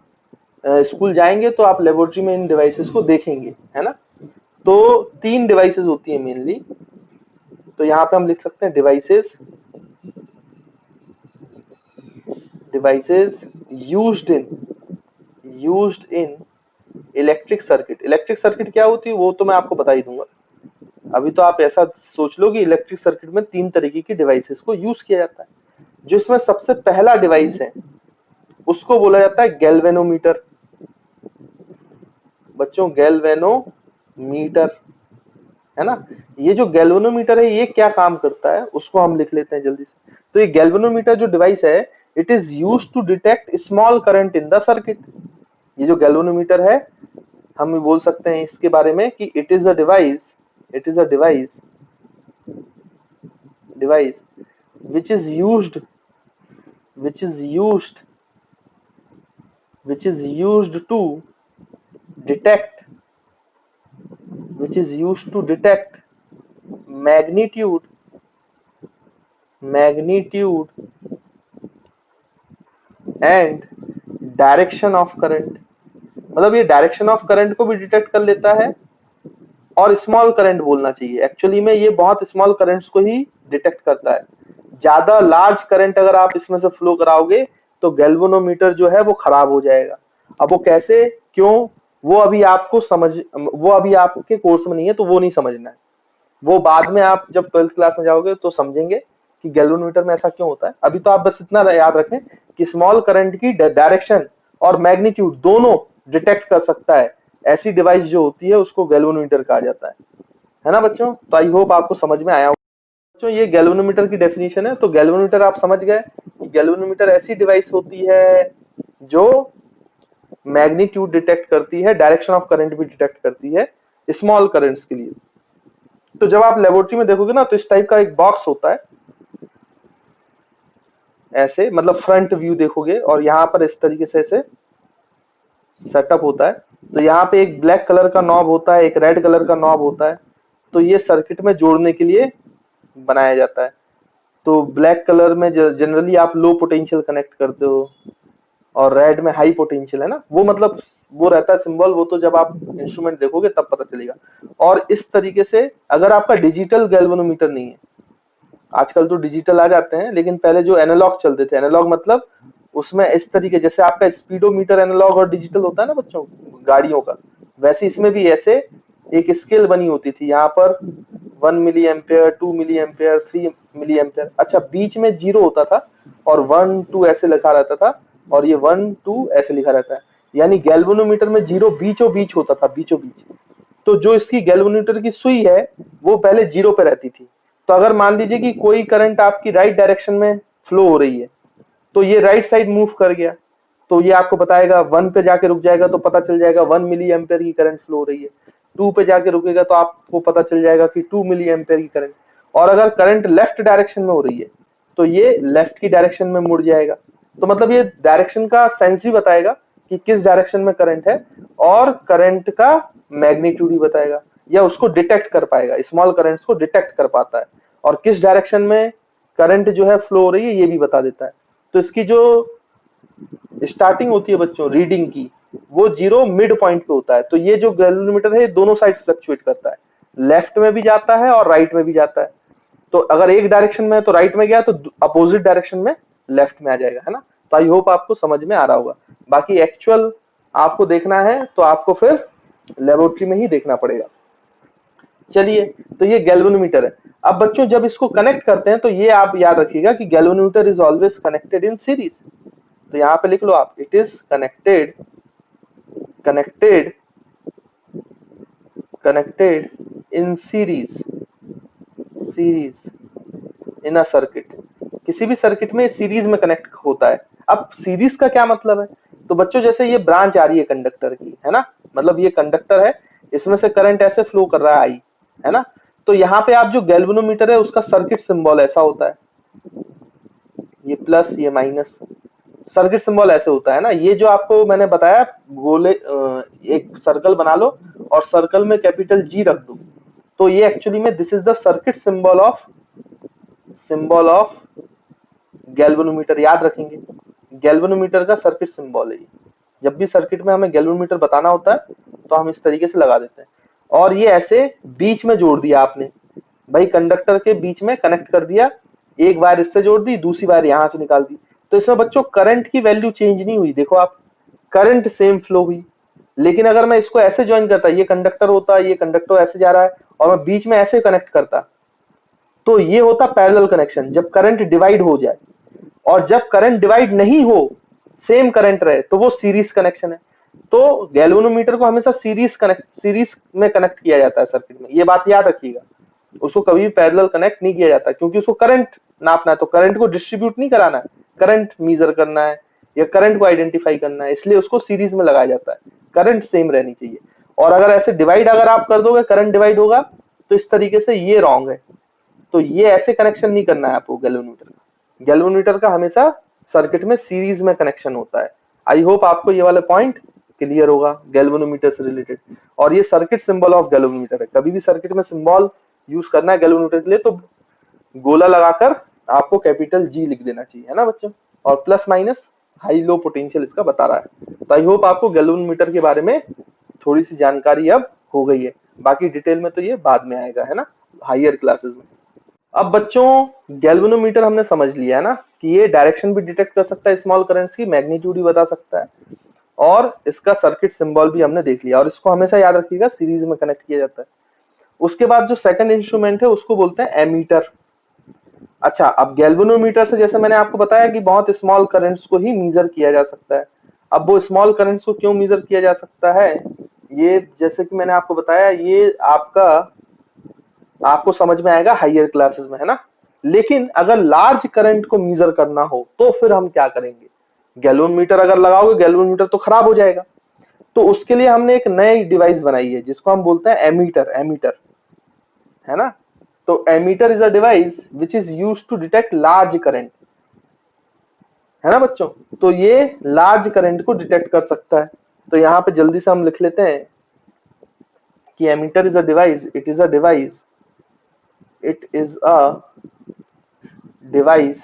स्कूल जाएंगे तो आप लेबोरेटरी में इन डिवाइसेस को देखेंगे, है ना। तो तीन डिवाइसेस होती है मेनली। तो यहाँ पे हम लिख सकते हैं devices used in electric circuit. Electric circuit क्या होती है वो तो मैं आपको बता ही दूंगा। अभी तो आप ऐसा सोच लो कि इलेक्ट्रिक सर्किट में तीन तरीके की डिवाइसेस को यूज किया जाता है। जो इसमें सबसे पहला डिवाइस है उसको बोला जाता है गैल्वेनोमीटर। बच्चों गैल्वेनोमीटर, है ना। ये जो गैल्वेनोमीटर है ये क्या काम करता है उसको हम लिख लेते हैं जल्दी से। तो ये गैल्वेनोमीटर जो डिवाइस है, it is used to detect small current in the circuit. ये जो गैल्वेनोमीटर है, हम बोल सकते हैं इसके बारे में कि it is a device which is used to detect magnitude and direction of current. मतलब ये डायरेक्शन ऑफ करंट को भी डिटेक्ट कर लेता है और स्मॉल करंट बोलना चाहिए, एक्चुअली में ये बहुत स्मॉल करंट्स को ही डिटेक्ट करता है। ज्यादा लार्ज करंट अगर आप इसमें से फ्लो कराओगे तो गैल्वेनोमीटर जो है वो खराब हो जाएगा। अब वो कैसे, क्यों, वो अभी आपको समझ, वो अभी आपके कोर्स में नहीं है तो वो नहीं समझना है, वो बाद में आप जब 12th क्लास में जाओगे तो समझेंगे कि गैल्वेनोमीटर में ऐसा क्यों होता है। अभी तो आप बस इतना याद रखें कि स्मॉल करंट की डायरेक्शन और मैग्नीट्यूड दोनों डिटेक्ट कर सकता है, ऐसी डिवाइस जो होती है उसको गैल्वेनोमीटर कहा जाता है ना बच्चों। तो आई होप आपको समझ में आया होगा बच्चों। ये गैल्वेनोमीटर की डेफिनेशन है। तो गैल्वेनोमीटर आप समझ गए कि गैल्वेनोमीटर ऐसी डिवाइस होती है जो मैग्नीट्यूड डिटेक्ट करती है, डायरेक्शन ऑफ करंट भी डिटेक्ट करती है स्मॉल करंट्स के लिए। तो जब आप लेबोरेटरी में देखोगे ना तो इस टाइप का एक बॉक्स होता है, ऐसे मतलब फ्रंट व्यू देखोगे और यहाँ पर इस तरीके से ऐसे सेटअप होता है। तो यहाँ पे एक ब्लैक कलर का नॉब होता है, एक रेड कलर का नॉब होता है। तो ये सर्किट में जोड़ने के लिए बनाया जाता है। तो ब्लैक कलर में जनरली आप लो पोटेंशियल कनेक्ट करते हो और रेड में हाई पोटेंशियल, है ना, वो मतलब वो रहता है सिंबल, वो तो जब आप इंस्ट्रूमेंट देखोगे तब पता चलेगा। और इस तरीके से अगर आपका डिजिटल गैल्वेनोमीटर नहीं है, आजकल तो डिजिटल आ जाते हैं, लेकिन पहले जो एनालॉग चलते थे, एनालॉग मतलब उसमें इस तरीके जैसे आपका स्पीडोमीटर एनालॉग और डिजिटल होता है ना बच्चों गाड़ियों का, वैसे इसमें भी ऐसे एक स्केल बनी होती थी। यहाँ पर 1 milli ampere, 2 milli ampere, 3 milli ampere, अच्छा बीच में जीरो होता था और 1 2 ऐसे लिखा रहता था और ये 1 2 ऐसे लिखा रहता है, यानी गैल्वेनोमीटर में जीरो बीचों बीच होता था, बीचों बीच। तो जो इसकी गैल्वेनोमीटर की सुई है वो पहले जीरो पे रहती थी। तो अगर मान लीजिए कि कोई करंट आपकी राइट डायरेक्शन में फ्लो हो रही है तो ये राइट साइड मूव कर गया, तो ये आपको बताएगा 1 पे जाके रुक जाएगा तो पता चल जाएगा 1 मिली एम्पेयर की करंट फ्लो हो रही है। 2 पे जाके रुकेगा तो आपको पता चल जाएगा कि 2 मिली एम्पेयर की करंट। और अगर करंट लेफ्ट डायरेक्शन में हो रही है तो ये लेफ्ट की डायरेक्शन में मुड़ जाएगा। तो मतलब ये डायरेक्शन का सेंस ही बताएगा कि किस डायरेक्शन में करंट है, और करंट का मैग्नीट्यूड ही बताएगा, या उसको डिटेक्ट कर पाएगा, स्मॉल करंट्स को डिटेक्ट कर पाता है, और किस डायरेक्शन में करंट जो है फ्लो हो रही है ये भी बता देता है। तो इसकी जो स्टार्टिंग होती है बच्चों रीडिंग की, वो जीरो मिड पॉइंट पे होता है। तो ये जो गैल्वेनोमीटर है दोनों साइड फ्लक्चुएट करता है, लेफ्ट में भी जाता है और राइट में भी जाता है। तो अगर एक डायरेक्शन में है तो राइट में गया तो अपोजिट डायरेक्शन में लेफ्ट में आ जाएगा, है ना। तो आई होप आपको समझ में आ रहा होगा। बाकी एक्चुअल आपको देखना है तो आपको फिर लेबोरेटरी में ही देखना पड़ेगा। चलिए, तो ये गैल्वेनोमीटर है। अब बच्चों जब इसको कनेक्ट करते हैं तो ये आप याद रखिएगा कि galvanometer is always connected in series. तो यहाँ पे लिख लो आप, it is connected connected connected in series in a circuit. किसी भी सर्किट में सीरीज में कनेक्ट होता है। अब सीरीज का क्या मतलब है, तो बच्चों जैसे ये ब्रांच आ रही है कंडक्टर की, है ना, मतलब ये कंडक्टर है, इसमें से करंट ऐसे फ्लो कर रहा है आई, है ना। तो यहाँ पे आप जो गैल्वेनोमीटर है उसका सर्किट सिंबल ऐसा होता है, ये प्लस ये माइनस, सर्किट सिंबल ऐसे होता है ना। ये जो आपको मैंने बताया गोले एक सर्कल बना लो और सर्कल में कैपिटल जी रख दो, तो ये एक्चुअली में this is the circuit symbol of galvanometer. याद रखेंगे गैल्वेनोमीटर का सर्किट सिंबल है। जब भी सर्किट में हमें गैल्वेनोमीटर बताना होता है तो हम इस तरीके से लगा देते हैं। और ये ऐसे बीच में जोड़ दिया आपने, भाई कंडक्टर के बीच में कनेक्ट कर दिया, एक वायर इससे जोड़ दी, दूसरी वायर यहां से निकाल दी। तो इसमें बच्चों करंट की वैल्यू चेंज नहीं हुई, देखो आप करंट सेम फ्लो हुई। लेकिन अगर मैं इसको ऐसे ज्वाइन करता, ये कंडक्टर होता, ये कंडक्टर ऐसे जा रहा है और मैं बीच में ऐसे कनेक्ट करता, तो ये होता पैरेलल कनेक्शन, जब करंट डिवाइड हो जाए। और जब करंट डिवाइड नहीं हो, सेम करंट रहे, तो वो सीरीज कनेक्शन है। तो गैल्वेनोमीटर को हमेशा सीरीज में कनेक्ट किया जाता है सर्किट में, ये बात याद रखिएगा। उसको कभी भी पैरेलल कनेक्ट नहीं किया जाता, क्योंकि उसको करंट नापना है, तो करंट को डिस्ट्रीब्यूट नहीं कराना है, करंट मीजर करना है या करंट को आइडेंटिफाई करना है, इसलिए उसको सीरीज में लगाया जाता है। करंट सेम रहनी चाहिए। और अगर ऐसे डिवाइड अगर आप कर दोगे, करंट डिवाइड होगा, तो इस तरीके से ये रॉन्ग है। तो ये ऐसे कनेक्शन नहीं करना है आपको गैल्वेनोमीटर का। गैल्वेनोमीटर का हमेशा सर्किट में सीरीज में कनेक्शन होता है। आई होप आपको ये वाला पॉइंट क्लियर होगा गैल्वेनोमीटर से रिलेटेड। और ये सर्किट सिंबल ऑफ गैल्वेनोमीटर है। कभी भी सर्किट में सिंबल यूज करना है गैल्वेनोमीटर के लिए तो गोला लगाकर आपको कैपिटल जी लिख देना चाहिए, है ना बच्चों। और plus minus high low potential इसका बता रहा है। तो आई होप आपको गैल्वेनोमीटर के बारे में थोड़ी सी जानकारी अब हो गई है। बाकी डिटेल में तो ये बाद में आएगा, है ना, हायर क्लासेस में। अब बच्चों गैल्वेनोमीटर हमने समझ लिया है ना कि ये डायरेक्शन भी डिटेक्ट कर सकता है स्मॉल करंट्स की, मैग्नीट्यूड भी बता सकता है, और इसका सर्किट सिंबल भी हमने देख लिया, और इसको हमेशा याद रखिएगा सीरीज में कनेक्ट किया जाता है। उसके बाद जो सेकंड इंस्ट्रूमेंट है उसको बोलते हैं एमीटर। अच्छा, अब गैल्वेनोमीटर से जैसे मैंने आपको बताया कि बहुत स्मॉल करंट्स को ही मेजर किया जा सकता है। अब वो स्मॉल करंट्स को क्यों मेजर किया जा सकता है, ये जैसे कि मैंने आपको बताया, ये आपको समझ में आएगा हायर क्लासेस में, है ना। लेकिन अगर लार्ज करंट को मेजर करना हो तो फिर हम क्या करेंगे, गैल्वेनोमीटर अगर लगाओगे, गैल्वेनोमीटर तो खराब हो जाएगा। तो उसके लिए हमने एक नई डिवाइस बनाई है जिसको हम बोलते हैं एमीटर। एमीटर, है ना। तो ammeter is a device which is used to detect large current, है ना बच्चों। तो ये लार्ज करंट को डिटेक्ट कर सकता है। तो यहाँ पे जल्दी से हम लिख लेते हैं कि ammeter is a device, it is a device, it is a device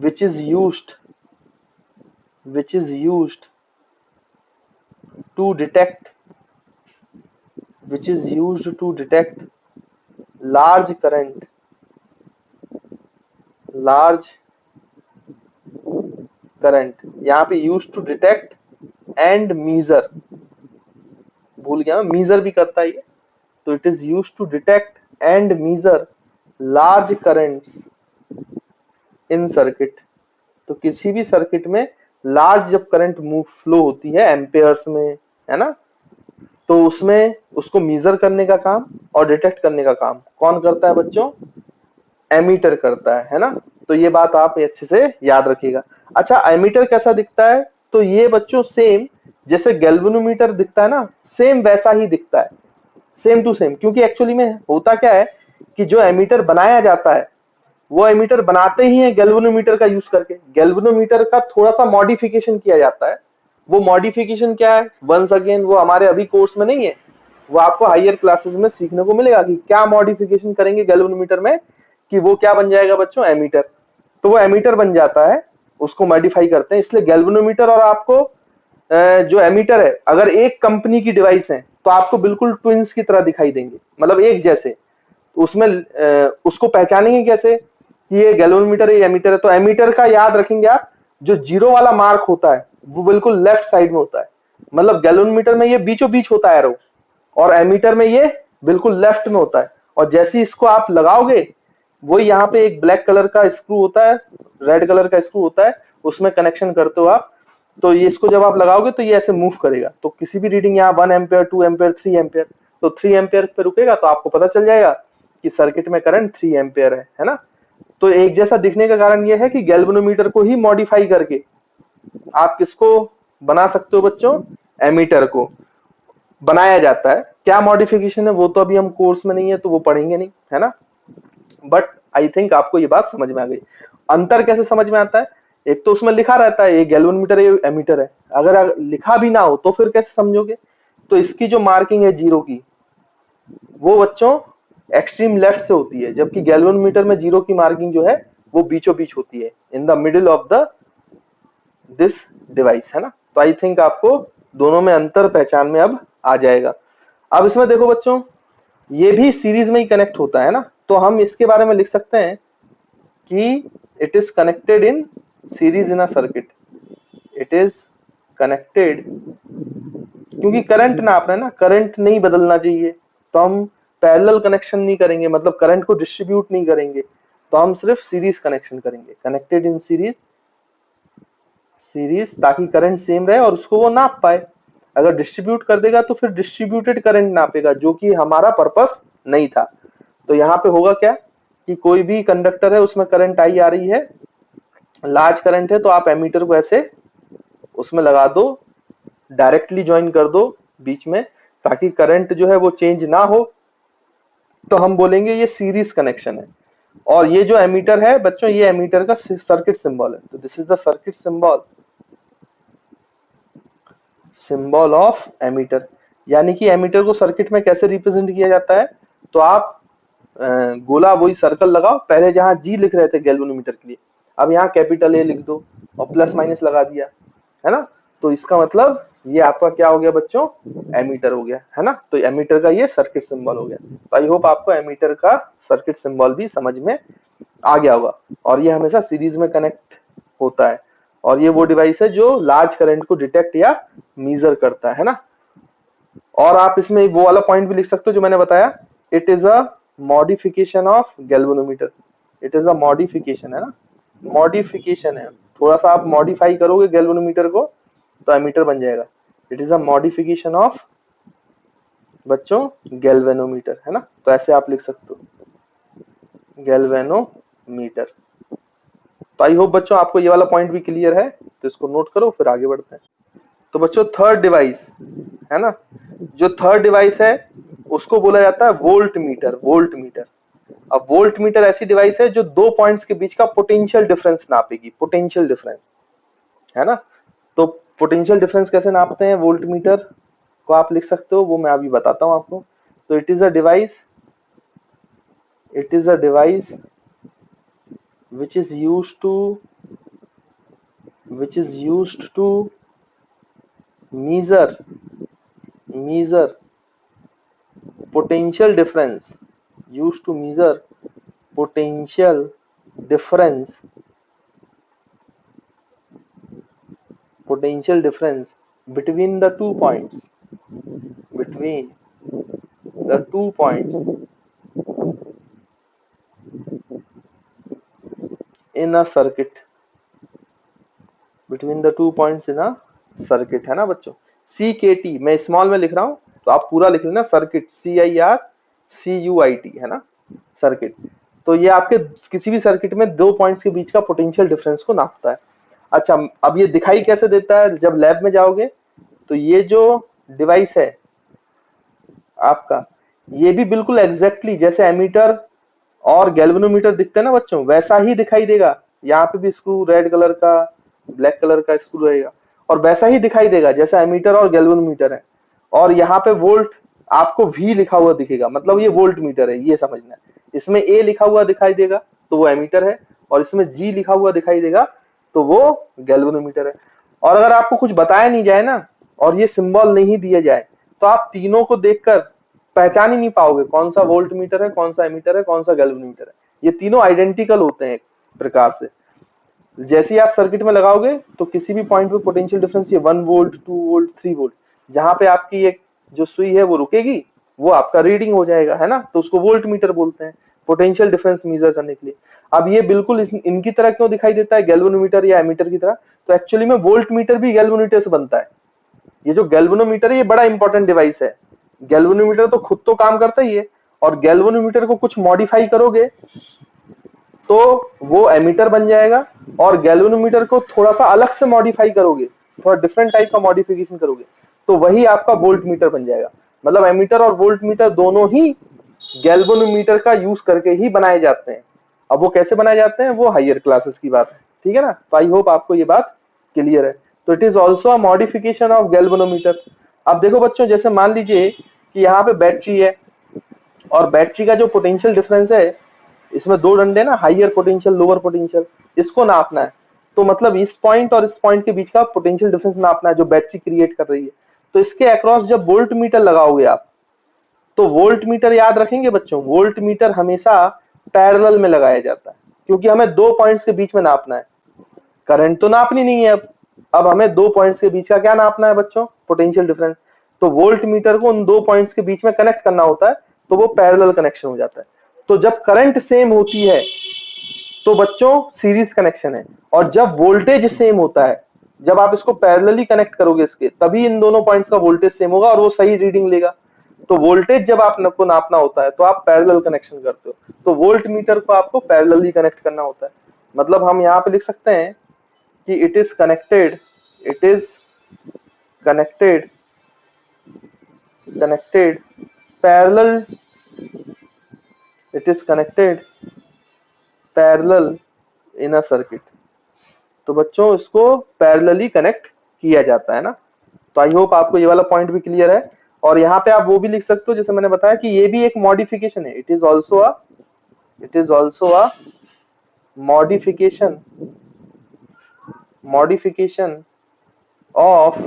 which is used to detect large current, यहाँ पे used to detect and measure, भूल गया, measure भी करता है ये। तो it is used to detect and measure large currents in circuit। तो किसी भी सर्किट में लार्ज जब करंट मूव फ्लो होती है एम्पेयर्स में, है ना, तो उसमें उसको मेजर करने का काम और डिटेक्ट करने का काम कौन करता है बच्चों, एमीटर करता है ना। तो ये बात आप अच्छे से याद रखिएगा। अच्छा, एमीटर कैसा दिखता है, तो ये बच्चों सेम जैसे गैल्वेनोमीटर दिखता है ना, सेम वैसा ही दिखता है, सेम टू सेम। क्योंकि एक्चुअली में होता क्या है कि जो एमीटर बनाया जाता है वो एमीटर बनाते ही है गैल्वेनोमीटर का यूज करके। गैल्वेनोमीटर का थोड़ा सा मॉडिफिकेशन किया जाता है। वो मॉडिफिकेशन क्या है, वंस अगेन वो हमारे अभी कोर्स में नहीं है, वो आपको हायर क्लासेस में सीखने को मिलेगा कि क्या मॉडिफिकेशन करेंगे गैल्वेनोमीटर में कि वो क्या बन जाएगा बच्चों, एमीटर। तो वो एमीटर बन जाता है, उसको मॉडिफाई करते हैं। इसलिए गैल्वेनोमीटर और आपको जो एमीटर है, अगर एक कंपनी की डिवाइस है तो आपको बिल्कुल ट्विंस की तरह दिखाई देंगे, मतलब एक जैसे। उसमें उसको पहचानेंगे कैसे कि ये गैल्वेनोमीटर है, ये एमीटर है। तो एमीटर का याद रखेंगे आप, जो जीरो वाला मार्क होता है वो बिल्कुल लेफ्ट साइड में होता है, मतलब गैल्वेनोमीटर में ये बीचों बीच होता है एरो, और एमीटर में ये बिल्कुल लेफ्ट में होता है। और जैसे ही इसको आप लगाओगे, वो यहाँ पे एक ब्लैक कलर का स्क्रू होता है, रेड कलर का स्क्रू होता है, उसमें कनेक्शन करते हो आप। तो ये इसको जब आप लगाओगे तो ये ऐसे मूव करेगा। तो किसी भी रीडिंग यहाँ 1 एम्पियर, 2 एम्पियर, 3 एम्पियर, तो 3 एम्पियर पे रुकेगा तो आपको पता चल जाएगा कि सर्किट में करंट 3 एम्पियर है ना। तो एक जैसा दिखने का कारण यह है कि गैल्वेनोमीटर को ही मॉडिफाई करके आप किसको बना सकते हो बच्चों, एमीटर को बनाया जाता है। क्या मॉडिफिकेशन है वो तो अभी हम कोर्स में नहीं है तो वो पढ़ेंगे नहीं, है ना। बट आई थिंक आपको ये बात समझ में आ गई। अंतर कैसे समझ में आता है, एक तो उसमें लिखा रहता है ये गैल्वेनोमीटर है, ये एमीटर है। अगर लिखा भी ना हो तो फिर कैसे समझोगे, तो इसकी जो मार्किंग है जीरो की, वो बच्चों एक्सट्रीम लेफ्ट से होती है, जबकि गैल्वेनोमीटर में जीरो की मार्किंग जो है वो बीचों बीच होती है, in the middle of the this device, है ना। तो आई थिंक आपको दोनों में अंतर पहचान में अब आ जाएगा। अब इसमें देखो बच्चों, ये भी सीरीज में ही कनेक्ट होता है ना, तो हम इसके बारे में लिख सकते हैं कि it is connected in series in a circuit. It is connected, क्योंकि करंट नाप रहे हैं ना, करंट नहीं बदलना चाहिए, तो हम पैरेलल कनेक्शन नहीं करेंगे, मतलब करंट को डिस्ट्रीब्यूट नहीं करेंगे, तो हम सिर्फ सीरीज कनेक्शन करेंगे। कनेक्टेड इन सीरीज, सीरीज ताकि करंट सेम रहे और उसको वो नाप पाए। अगर डिस्ट्रीब्यूट कर देगा तो फिर डिस्ट्रीब्यूटेड करंट नापेगा, जो कि हमारा पर्पस नहीं था। तो यहाँ पे होगा क्या कि कोई भी कंडक्टर है उसमें करंट आई आ रही है, लार्ज करंट है, तो आप एमीटर को ऐसे उसमें लगा दो, डायरेक्टली ज्वाइन कर दो बीच में, ताकि करंट जो है वो चेंज ना हो। तो हम बोलेंगे ये सीरीज कनेक्शन है। और ये जो एमीटर है बच्चों, ये एमीटर का सर्किट सिंबल है। तो this is the circuit symbol, symbol of ammeter. यानी कि एमीटर को सर्किट में कैसे रिप्रेजेंट किया जाता है, तो आप गोला वही सर्कल लगाओ, पहले जहां जी लिख रहे थे गैल्वेनोमीटर के लिए, अब यहाँ कैपिटल ए लिख दो और प्लस माइनस लगा दिया, है ना। तो इसका मतलब ये आपका क्या हो गया बच्चों, एमीटर हो गया, है ना। तो एमीटर का ये सर्किट सिंबल हो गया। तो आई होप आपको एमीटर का सर्किट सिंबल भी समझ में आ गया होगा। और ये हमेशा सीरीज में कनेक्ट होता है, और ये वो डिवाइस है जो लार्ज करंट को डिटेक्ट या मीजर करता है ना। और आप इसमें वो वाला पॉइंट भी लिख सकते हो जो मैंने बताया, it is a modification of galvanometer. It is a modification, है ना, मॉडिफिकेशन है। थोड़ा सा आप मॉडिफाई करोगे गैल्वेनोमीटर को तो एमीटर बन जाएगा। It is a modification of बच्चों गैल्वेनोमीटर, है ना। तो ऐसे आप लिख सकते हो गैल्वेनोमीटर। तो आई होप बच्चों आपको ये वाला पॉइंट भी क्लियर है, तो इसको नोट करो फिर आगे बढ़ते हैं। तो बच्चों थर्ड डिवाइस, है ना, जो थर्ड डिवाइस है उसको बोला जाता है वोल्ट मीटर। वोल्ट मीटर, अब वोल्ट मीटर ऐसी डिवाइस है जो दो पॉइंट्स के बीच का पोटेंशियल डिफरेंस नापेगी। पोटेंशियल डिफरेंस, है ना। तो पोटेंशियल डिफरेंस कैसे नापते हैं वोल्ट मीटर को आप लिख सकते हो, वो मैं अभी बताता हूं आपको। तो it is a device, it is a device which is used to which is used to measure measure potential difference, used to measure potential difference, potential difference between the 2 points, between the 2 points in a circuit, between the 2 points in a circuit, है ना बच्चों। CKT मैं small में लिख रहा हूं, तो आप पूरा लिख लेना सर्किट, CIRCUIT, है ना, सर्किट। तो ये आपके किसी भी सर्किट में दो पॉइंट्स के बीच का पोटेंशियल डिफरेंस को नापता है। अच्छा, अब ये दिखाई कैसे देता है, जब लैब में जाओगे तो ये जो डिवाइस है आपका, ये भी बिल्कुल एग्जैक्टली जैसे एमीटर और गैल्वेनोमीटर दिखते हैं ना बच्चों, वैसा ही दिखाई देगा। यहाँ पे भी स्क्रू रेड कलर का, ब्लैक कलर का स्क्रू रहेगा, और वैसा ही दिखाई देगा जैसा एमीटर और गैल्वेनोमीटर है। और यहाँ पे वोल्ट आपको V लिखा हुआ दिखेगा, मतलब ये वोल्ट मीटर है, ये समझना है। इसमें A लिखा हुआ दिखाई देगा तो वो एमीटर है, और इसमें G लिखा हुआ दिखाई देगा तो वो गैल्वेनोमीटर है। और अगर आपको कुछ बताया नहीं जाए ना, और ये सिंबल नहीं दिया जाए, तो आप तीनों को देखकर पहचान ही नहीं पाओगे कौन सा वोल्ट मीटर है, कौन सा एमीटर है, कौन सा गैल्वेनोमीटर है। ये तीनों आइडेंटिकल होते हैं एक प्रकार से। जैसे ही आप सर्किट में लगाओगे तो किसी भी पॉइंट पे पोटेंशियल डिफरेंस ये 1 वोल्ट, 2 वोल्ट, 3 वोल्ट, जहां पे आपकी एक जो सुई है वो रुकेगी, वो आपका रीडिंग हो जाएगा, है ना। तो उसको वोल्ट मीटर बोलते हैं, पोटेंशियल डिफरेंस मेजर करने के लिए। अब ये बिल्कुल इनकी तरह क्यों दिखाई देता है, गैल्वेनोमीटर या एमीटर की तरह? तो एक्चुअली में वोल्ट मीटर भी गैल्वेनोमीटर से बनता है। ये जो गैल्वेनोमीटर है ये बड़ा इंपॉर्टेंट डिवाइस है। गैल्वेनोमीटर तो खुद तो काम करता ही है, और गैल्वेनोमीटर को कुछ मॉडिफाई करोगे तो वो एमीटर बन जाएगा, और गैल्वेनोमीटर को थोड़ा सा अलग से मॉडिफाई करोगे, थोड़ा डिफरेंट टाइप का मॉडिफिकेशन करोगे, तो वही आपका वोल्ट मीटर बन जाएगा। मतलब एमीटर और वोल्ट मीटर दोनों ही गैल्वेनोमीटर का यूज करके ही बनाए जाते हैं। अब वो कैसे बनाए जाते हैं वो हायर क्लासेस की बात है, ठीक है ना। तो आई होप आपको ये बात क्लियर है। तो it is also a modification of galvanometer. अब देखो बच्चों, जैसे मान लीजिए कि यहाँ पे बैटरी है, और बैटरी का जो पोटेंशियल डिफरेंस है, इसमें दो डंडे ना, हाइयर पोटेंशियल, लोअर पोटेंशियल, इसको नापना है। तो मतलब इस पॉइंट और इस पॉइंट के बीच का पोटेंशियल डिफरेंस नापना है जो बैटरी क्रिएट कर रही है। तो इसके अक्रॉस जब वोल्ट मीटर लगाओगे आप, तो वोल्ट मीटर याद रखेंगे बच्चों, वोल्ट मीटर हमेशा पैरेलल में लगाया जाता है, क्योंकि हमें दो पॉइंट्स के बीच में नापना है। करंट तो नापनी नहीं है अब हमें दो पॉइंट्स के बीच का क्या नापना है बच्चों, पोटेंशियल डिफरेंस। तो वोल्ट मीटर को उन दो पॉइंट्स के बीच में कनेक्ट करना होता है, तो वो पैरेलल कनेक्शन हो जाता है। तो जब करंट सेम होती है तो बच्चों सीरीज कनेक्शन है, और जब वोल्टेज सेम होता है, जब आप इसको पैरेलली कनेक्ट करोगे इसके, तभी इन दोनों पॉइंट्स का वोल्टेज सेम होगा और वो सही रीडिंग लेगा। तो वोल्टेज जब आपको नापना होता है तो आप पैरेलल कनेक्शन करते हो, तो वोल्ट मीटर को आपको पैरेलली कनेक्ट करना होता है। मतलब हम यहाँ पे लिख सकते हैं कि it is connected, it is connected connected parallel, it is connected parallel in a circuit. तो बच्चों इसको पैरेलली कनेक्ट किया जाता है ना। तो आई होप आपको ये वाला पॉइंट भी क्लियर है। और यहाँ पे आप वो भी लिख सकते हो जैसे मैंने बताया कि ये भी एक मॉडिफिकेशन है, it is also a, it is also a modification, modification of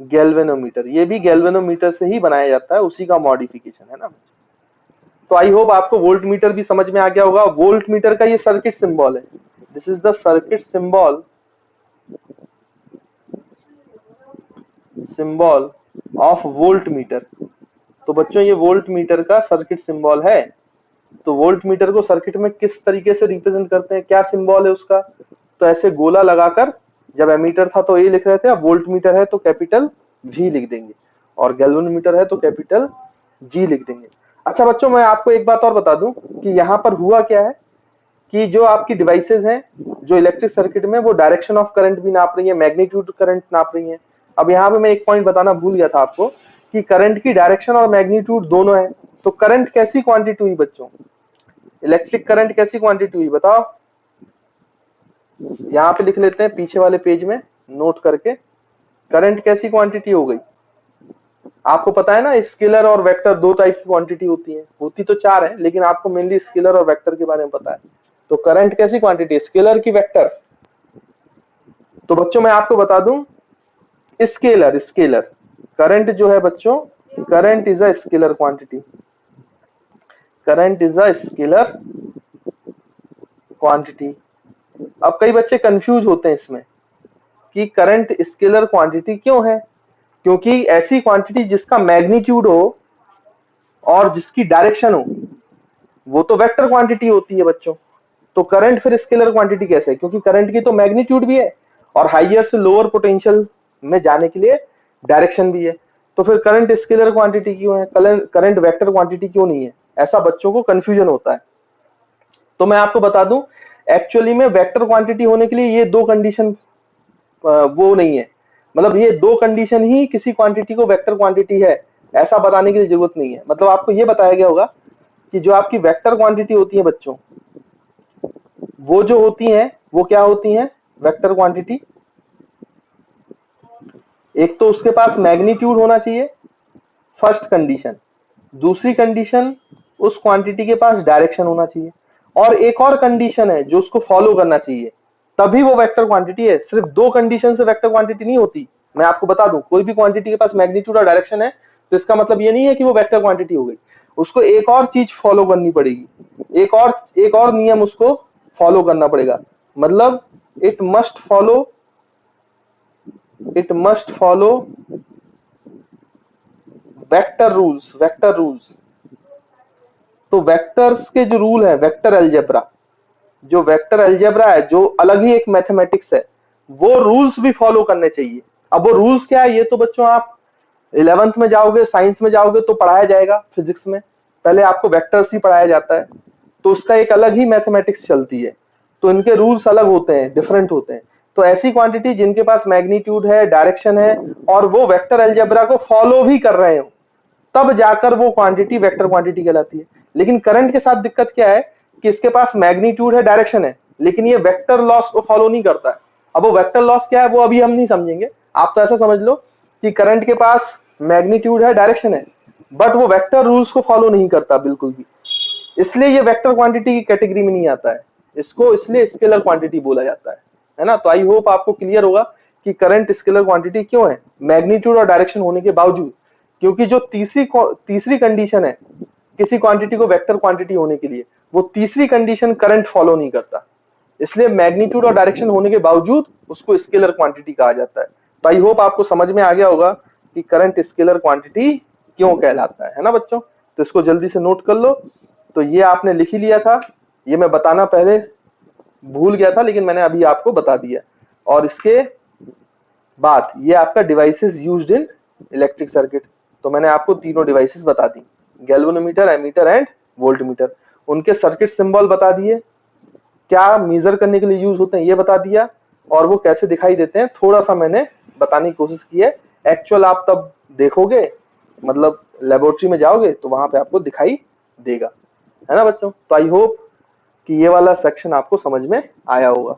galvanometer, ये भी गैल्वेनोमीटर से ही बनाया जाता है, उसी का मॉडिफिकेशन है ना। तो आई होप आपको वोल्ट मीटर भी समझ में आ गया होगा। वोल्ट मीटर का ये सर्किट सिंबल है, this is the circuit symbol of volt meter. तो बच्चों ये वोल्ट मीटर का सर्किट सिंबल है। तो वोल्ट मीटर को सर्किट में किस तरीके से रिप्रेजेंट करते हैं, क्या सिंबल है उसका, तो ऐसे गोला लगाकर, जब एमीटर था तो ए लिख रहे थे, अब वोल्ट मीटर है तो कैपिटल वी लिख देंगे, और गैल्वेनोमीटर है तो कैपिटल जी लिख देंगे। अच्छा बच्चों, मैं आपको एक बात और बता दूं कि यहाँ पर हुआ क्या है कि जो आपकी डिवाइसेस हैं जो इलेक्ट्रिक सर्किट में, वो डायरेक्शन ऑफ करंट भी नाप रही है, मैग्नीट्यूड करंट नाप रही है। अब यहाँ पे मैं एक पॉइंट बताना भूल गया था आपको कि करंट की डायरेक्शन और मैग्नीट्यूड दोनों है। तो करंट कैसी क्वांटिटी हुई बच्चों, इलेक्ट्रिक करंट कैसी क्वांटिटी हुई बताओ। यहाँ पे लिख लेते हैं पीछे वाले पेज में नोट करके, करंट कैसी क्वांटिटी हो गई। आपको पता है ना, स्केलर और वेक्टर दो टाइप की क्वांटिटी होती है, होती तो चार है, लेकिन आपको मेनली स्केलर और वेक्टर के बारे में पता है। तो करंट कैसी क्वांटिटी, स्केलर की वेक्टर। तो बच्चों मैं आपको बता दूं, स्केलर स्केलर करंट जो है बच्चों, current is a scalar quantity, current is a scalar quantity. अब कई बच्चे कंफ्यूज होते हैं इसमें कि करंट स्केलर क्वांटिटी क्यों है, क्योंकि ऐसी क्वांटिटी जिसका मैग्नीट्यूड हो और जिसकी डायरेक्शन हो वो तो वेक्टर क्वांटिटी होती है बच्चों। तो करंट फिर स्केलर क्वांटिटी कैसे है, क्योंकि करंट की तो मैग्नीट्यूड भी है और हाइयर से लोअर पोटेंशियल में जाने के लिए डायरेक्शन भी है। तो फिर करंट स्केलर क्वांटिटी क्यों है, करंट वेक्टर क्वांटिटी क्यों नहीं है, ऐसा बच्चों को कंफ्यूजन होता है। तो मैं आपको बता दूं, एक्चुअली में वेक्टर क्वांटिटी होने के लिए ये दो कंडीशन वो नहीं है, मतलब ये दो कंडीशन ही किसी क्वांटिटी को वेक्टर क्वांटिटी है ऐसा बताने की जरूरत नहीं है। मतलब आपको ये बताया गया होगा कि जो आपकी वेक्टर क्वांटिटी होती है बच्चों, वो जो होती हैं वो क्या होती हैं, वेक्टर क्वांटिटी, एक तो उसके पास मैग्नीट्यूड होना चाहिए, फर्स्ट कंडीशन। दूसरी कंडीशन, उस क्वांटिटी के पास डायरेक्शन होना चाहिए। और एक और कंडीशन है जो उसको फॉलो करना चाहिए, तभी वो वेक्टर क्वांटिटी है। सिर्फ दो कंडीशन से वेक्टर क्वांटिटी नहीं होती। मैं आपको बता दूं, कोई भी क्वांटिटी के पास मैग्नीट्यूड और डायरेक्शन है तो इसका मतलब ये नहीं है कि वो वेक्टर क्वांटिटी हो गई, उसको एक और चीज फॉलो करनी पड़ेगी, एक और नियम उसको फॉलो करना पड़ेगा। मतलब it must follow vector rules. तो वेक्टर्स के जो रूल है, वेक्टर अलजेब्रा, जो वेक्टर अलजेब्रा है, जो अलग ही एक मैथमेटिक्स है, वो रूल्स भी फॉलो करने चाहिए। अब वो रूल्स क्या है, ये तो बच्चों आप 11th में जाओगे, साइंस में जाओगे तो पढ़ाया जाएगा। फिजिक्स में पहले आपको वेक्टर्स ही पढ़ाया जाता है, तो उसका एक अलग ही मैथमेटिक्स चलती है, तो इनके रूल्स अलग होते हैं, डिफरेंट होते हैं। तो ऐसी क्वांटिटी जिनके पास मैग्नीट्यूड है, डायरेक्शन है, और वो वेक्टर अलजेब्रा को फॉलो भी कर रहे हो, तब जाकर वो क्वांटिटी वेक्टर क्वांटिटी कहलाती है। लेकिन करंट के साथ दिक्कत क्या है कि इसके पास मैग्नीट्यूड है, डायरेक्शन है, लेकिन ये वेक्टर लॉस को फॉलो नहीं करता है। अब वो वेक्टर लॉस क्या है वो अभी हम नहीं समझेंगे, आप तो ऐसा समझ लो कि करंट के पास मैग्नीट्यूड है, डायरेक्शन है, बट वो वेक्टर रूल्स को फॉलो नहीं करता बिल्कुल भी, इसलिए ये वेक्टर क्वांटिटी की कैटेगरी में नहीं आता है, इसको इसलिए स्केलर क्वांटिटी बोला जाता है ना। तो आई होप आपको क्लियर होगा कि करंट स्केलर क्वांटिटी क्यों है, मैग्नीट्यूड और डायरेक्शन होने के बावजूद। क्योंकि जो तीसरी कंडीशन है किसी क्वांटिटी को वेक्टर क्वांटिटी होने के लिए, वो तीसरी कंडीशन करंट फॉलो नहीं करता, इसलिए मैग्नीट्यूड और डायरेक्शन होने के बावजूद उसको स्केलर क्वांटिटी कहा जाता है। तो आई होप आपको समझ में आ गया होगा कि करंट स्केलर क्वांटिटी क्यों कहलाता है ना बच्चों। तो इसको जल्दी से नोट कर लो। तो ये आपने लिख ही लिया था, ये मैं बताना पहले भूल गया था, लेकिन मैंने अभी आपको बता दिया। और इसके बाद ये आपका devices used in electric circuit, तो मैंने आपको तीनों डिवाइसेस बता दी, गैल्वेनोमीटर, एमीटर एंड वोल्टमीटर। उनके सर्किट सिंबल बता दिए, क्या मेजर करने के लिए यूज होते हैं ये बता दिया, और वो कैसे दिखाई देते हैं थोड़ा सा मैंने बताने की कोशिश की है। एक्चुअल आप तब देखोगे, मतलब लेबोरेटरी में जाओगे तो वहां पे आपको दिखाई देगा, है ना बच्चों। तो आई होप कि ये वाला सेक्शन आपको समझ में आया होगा।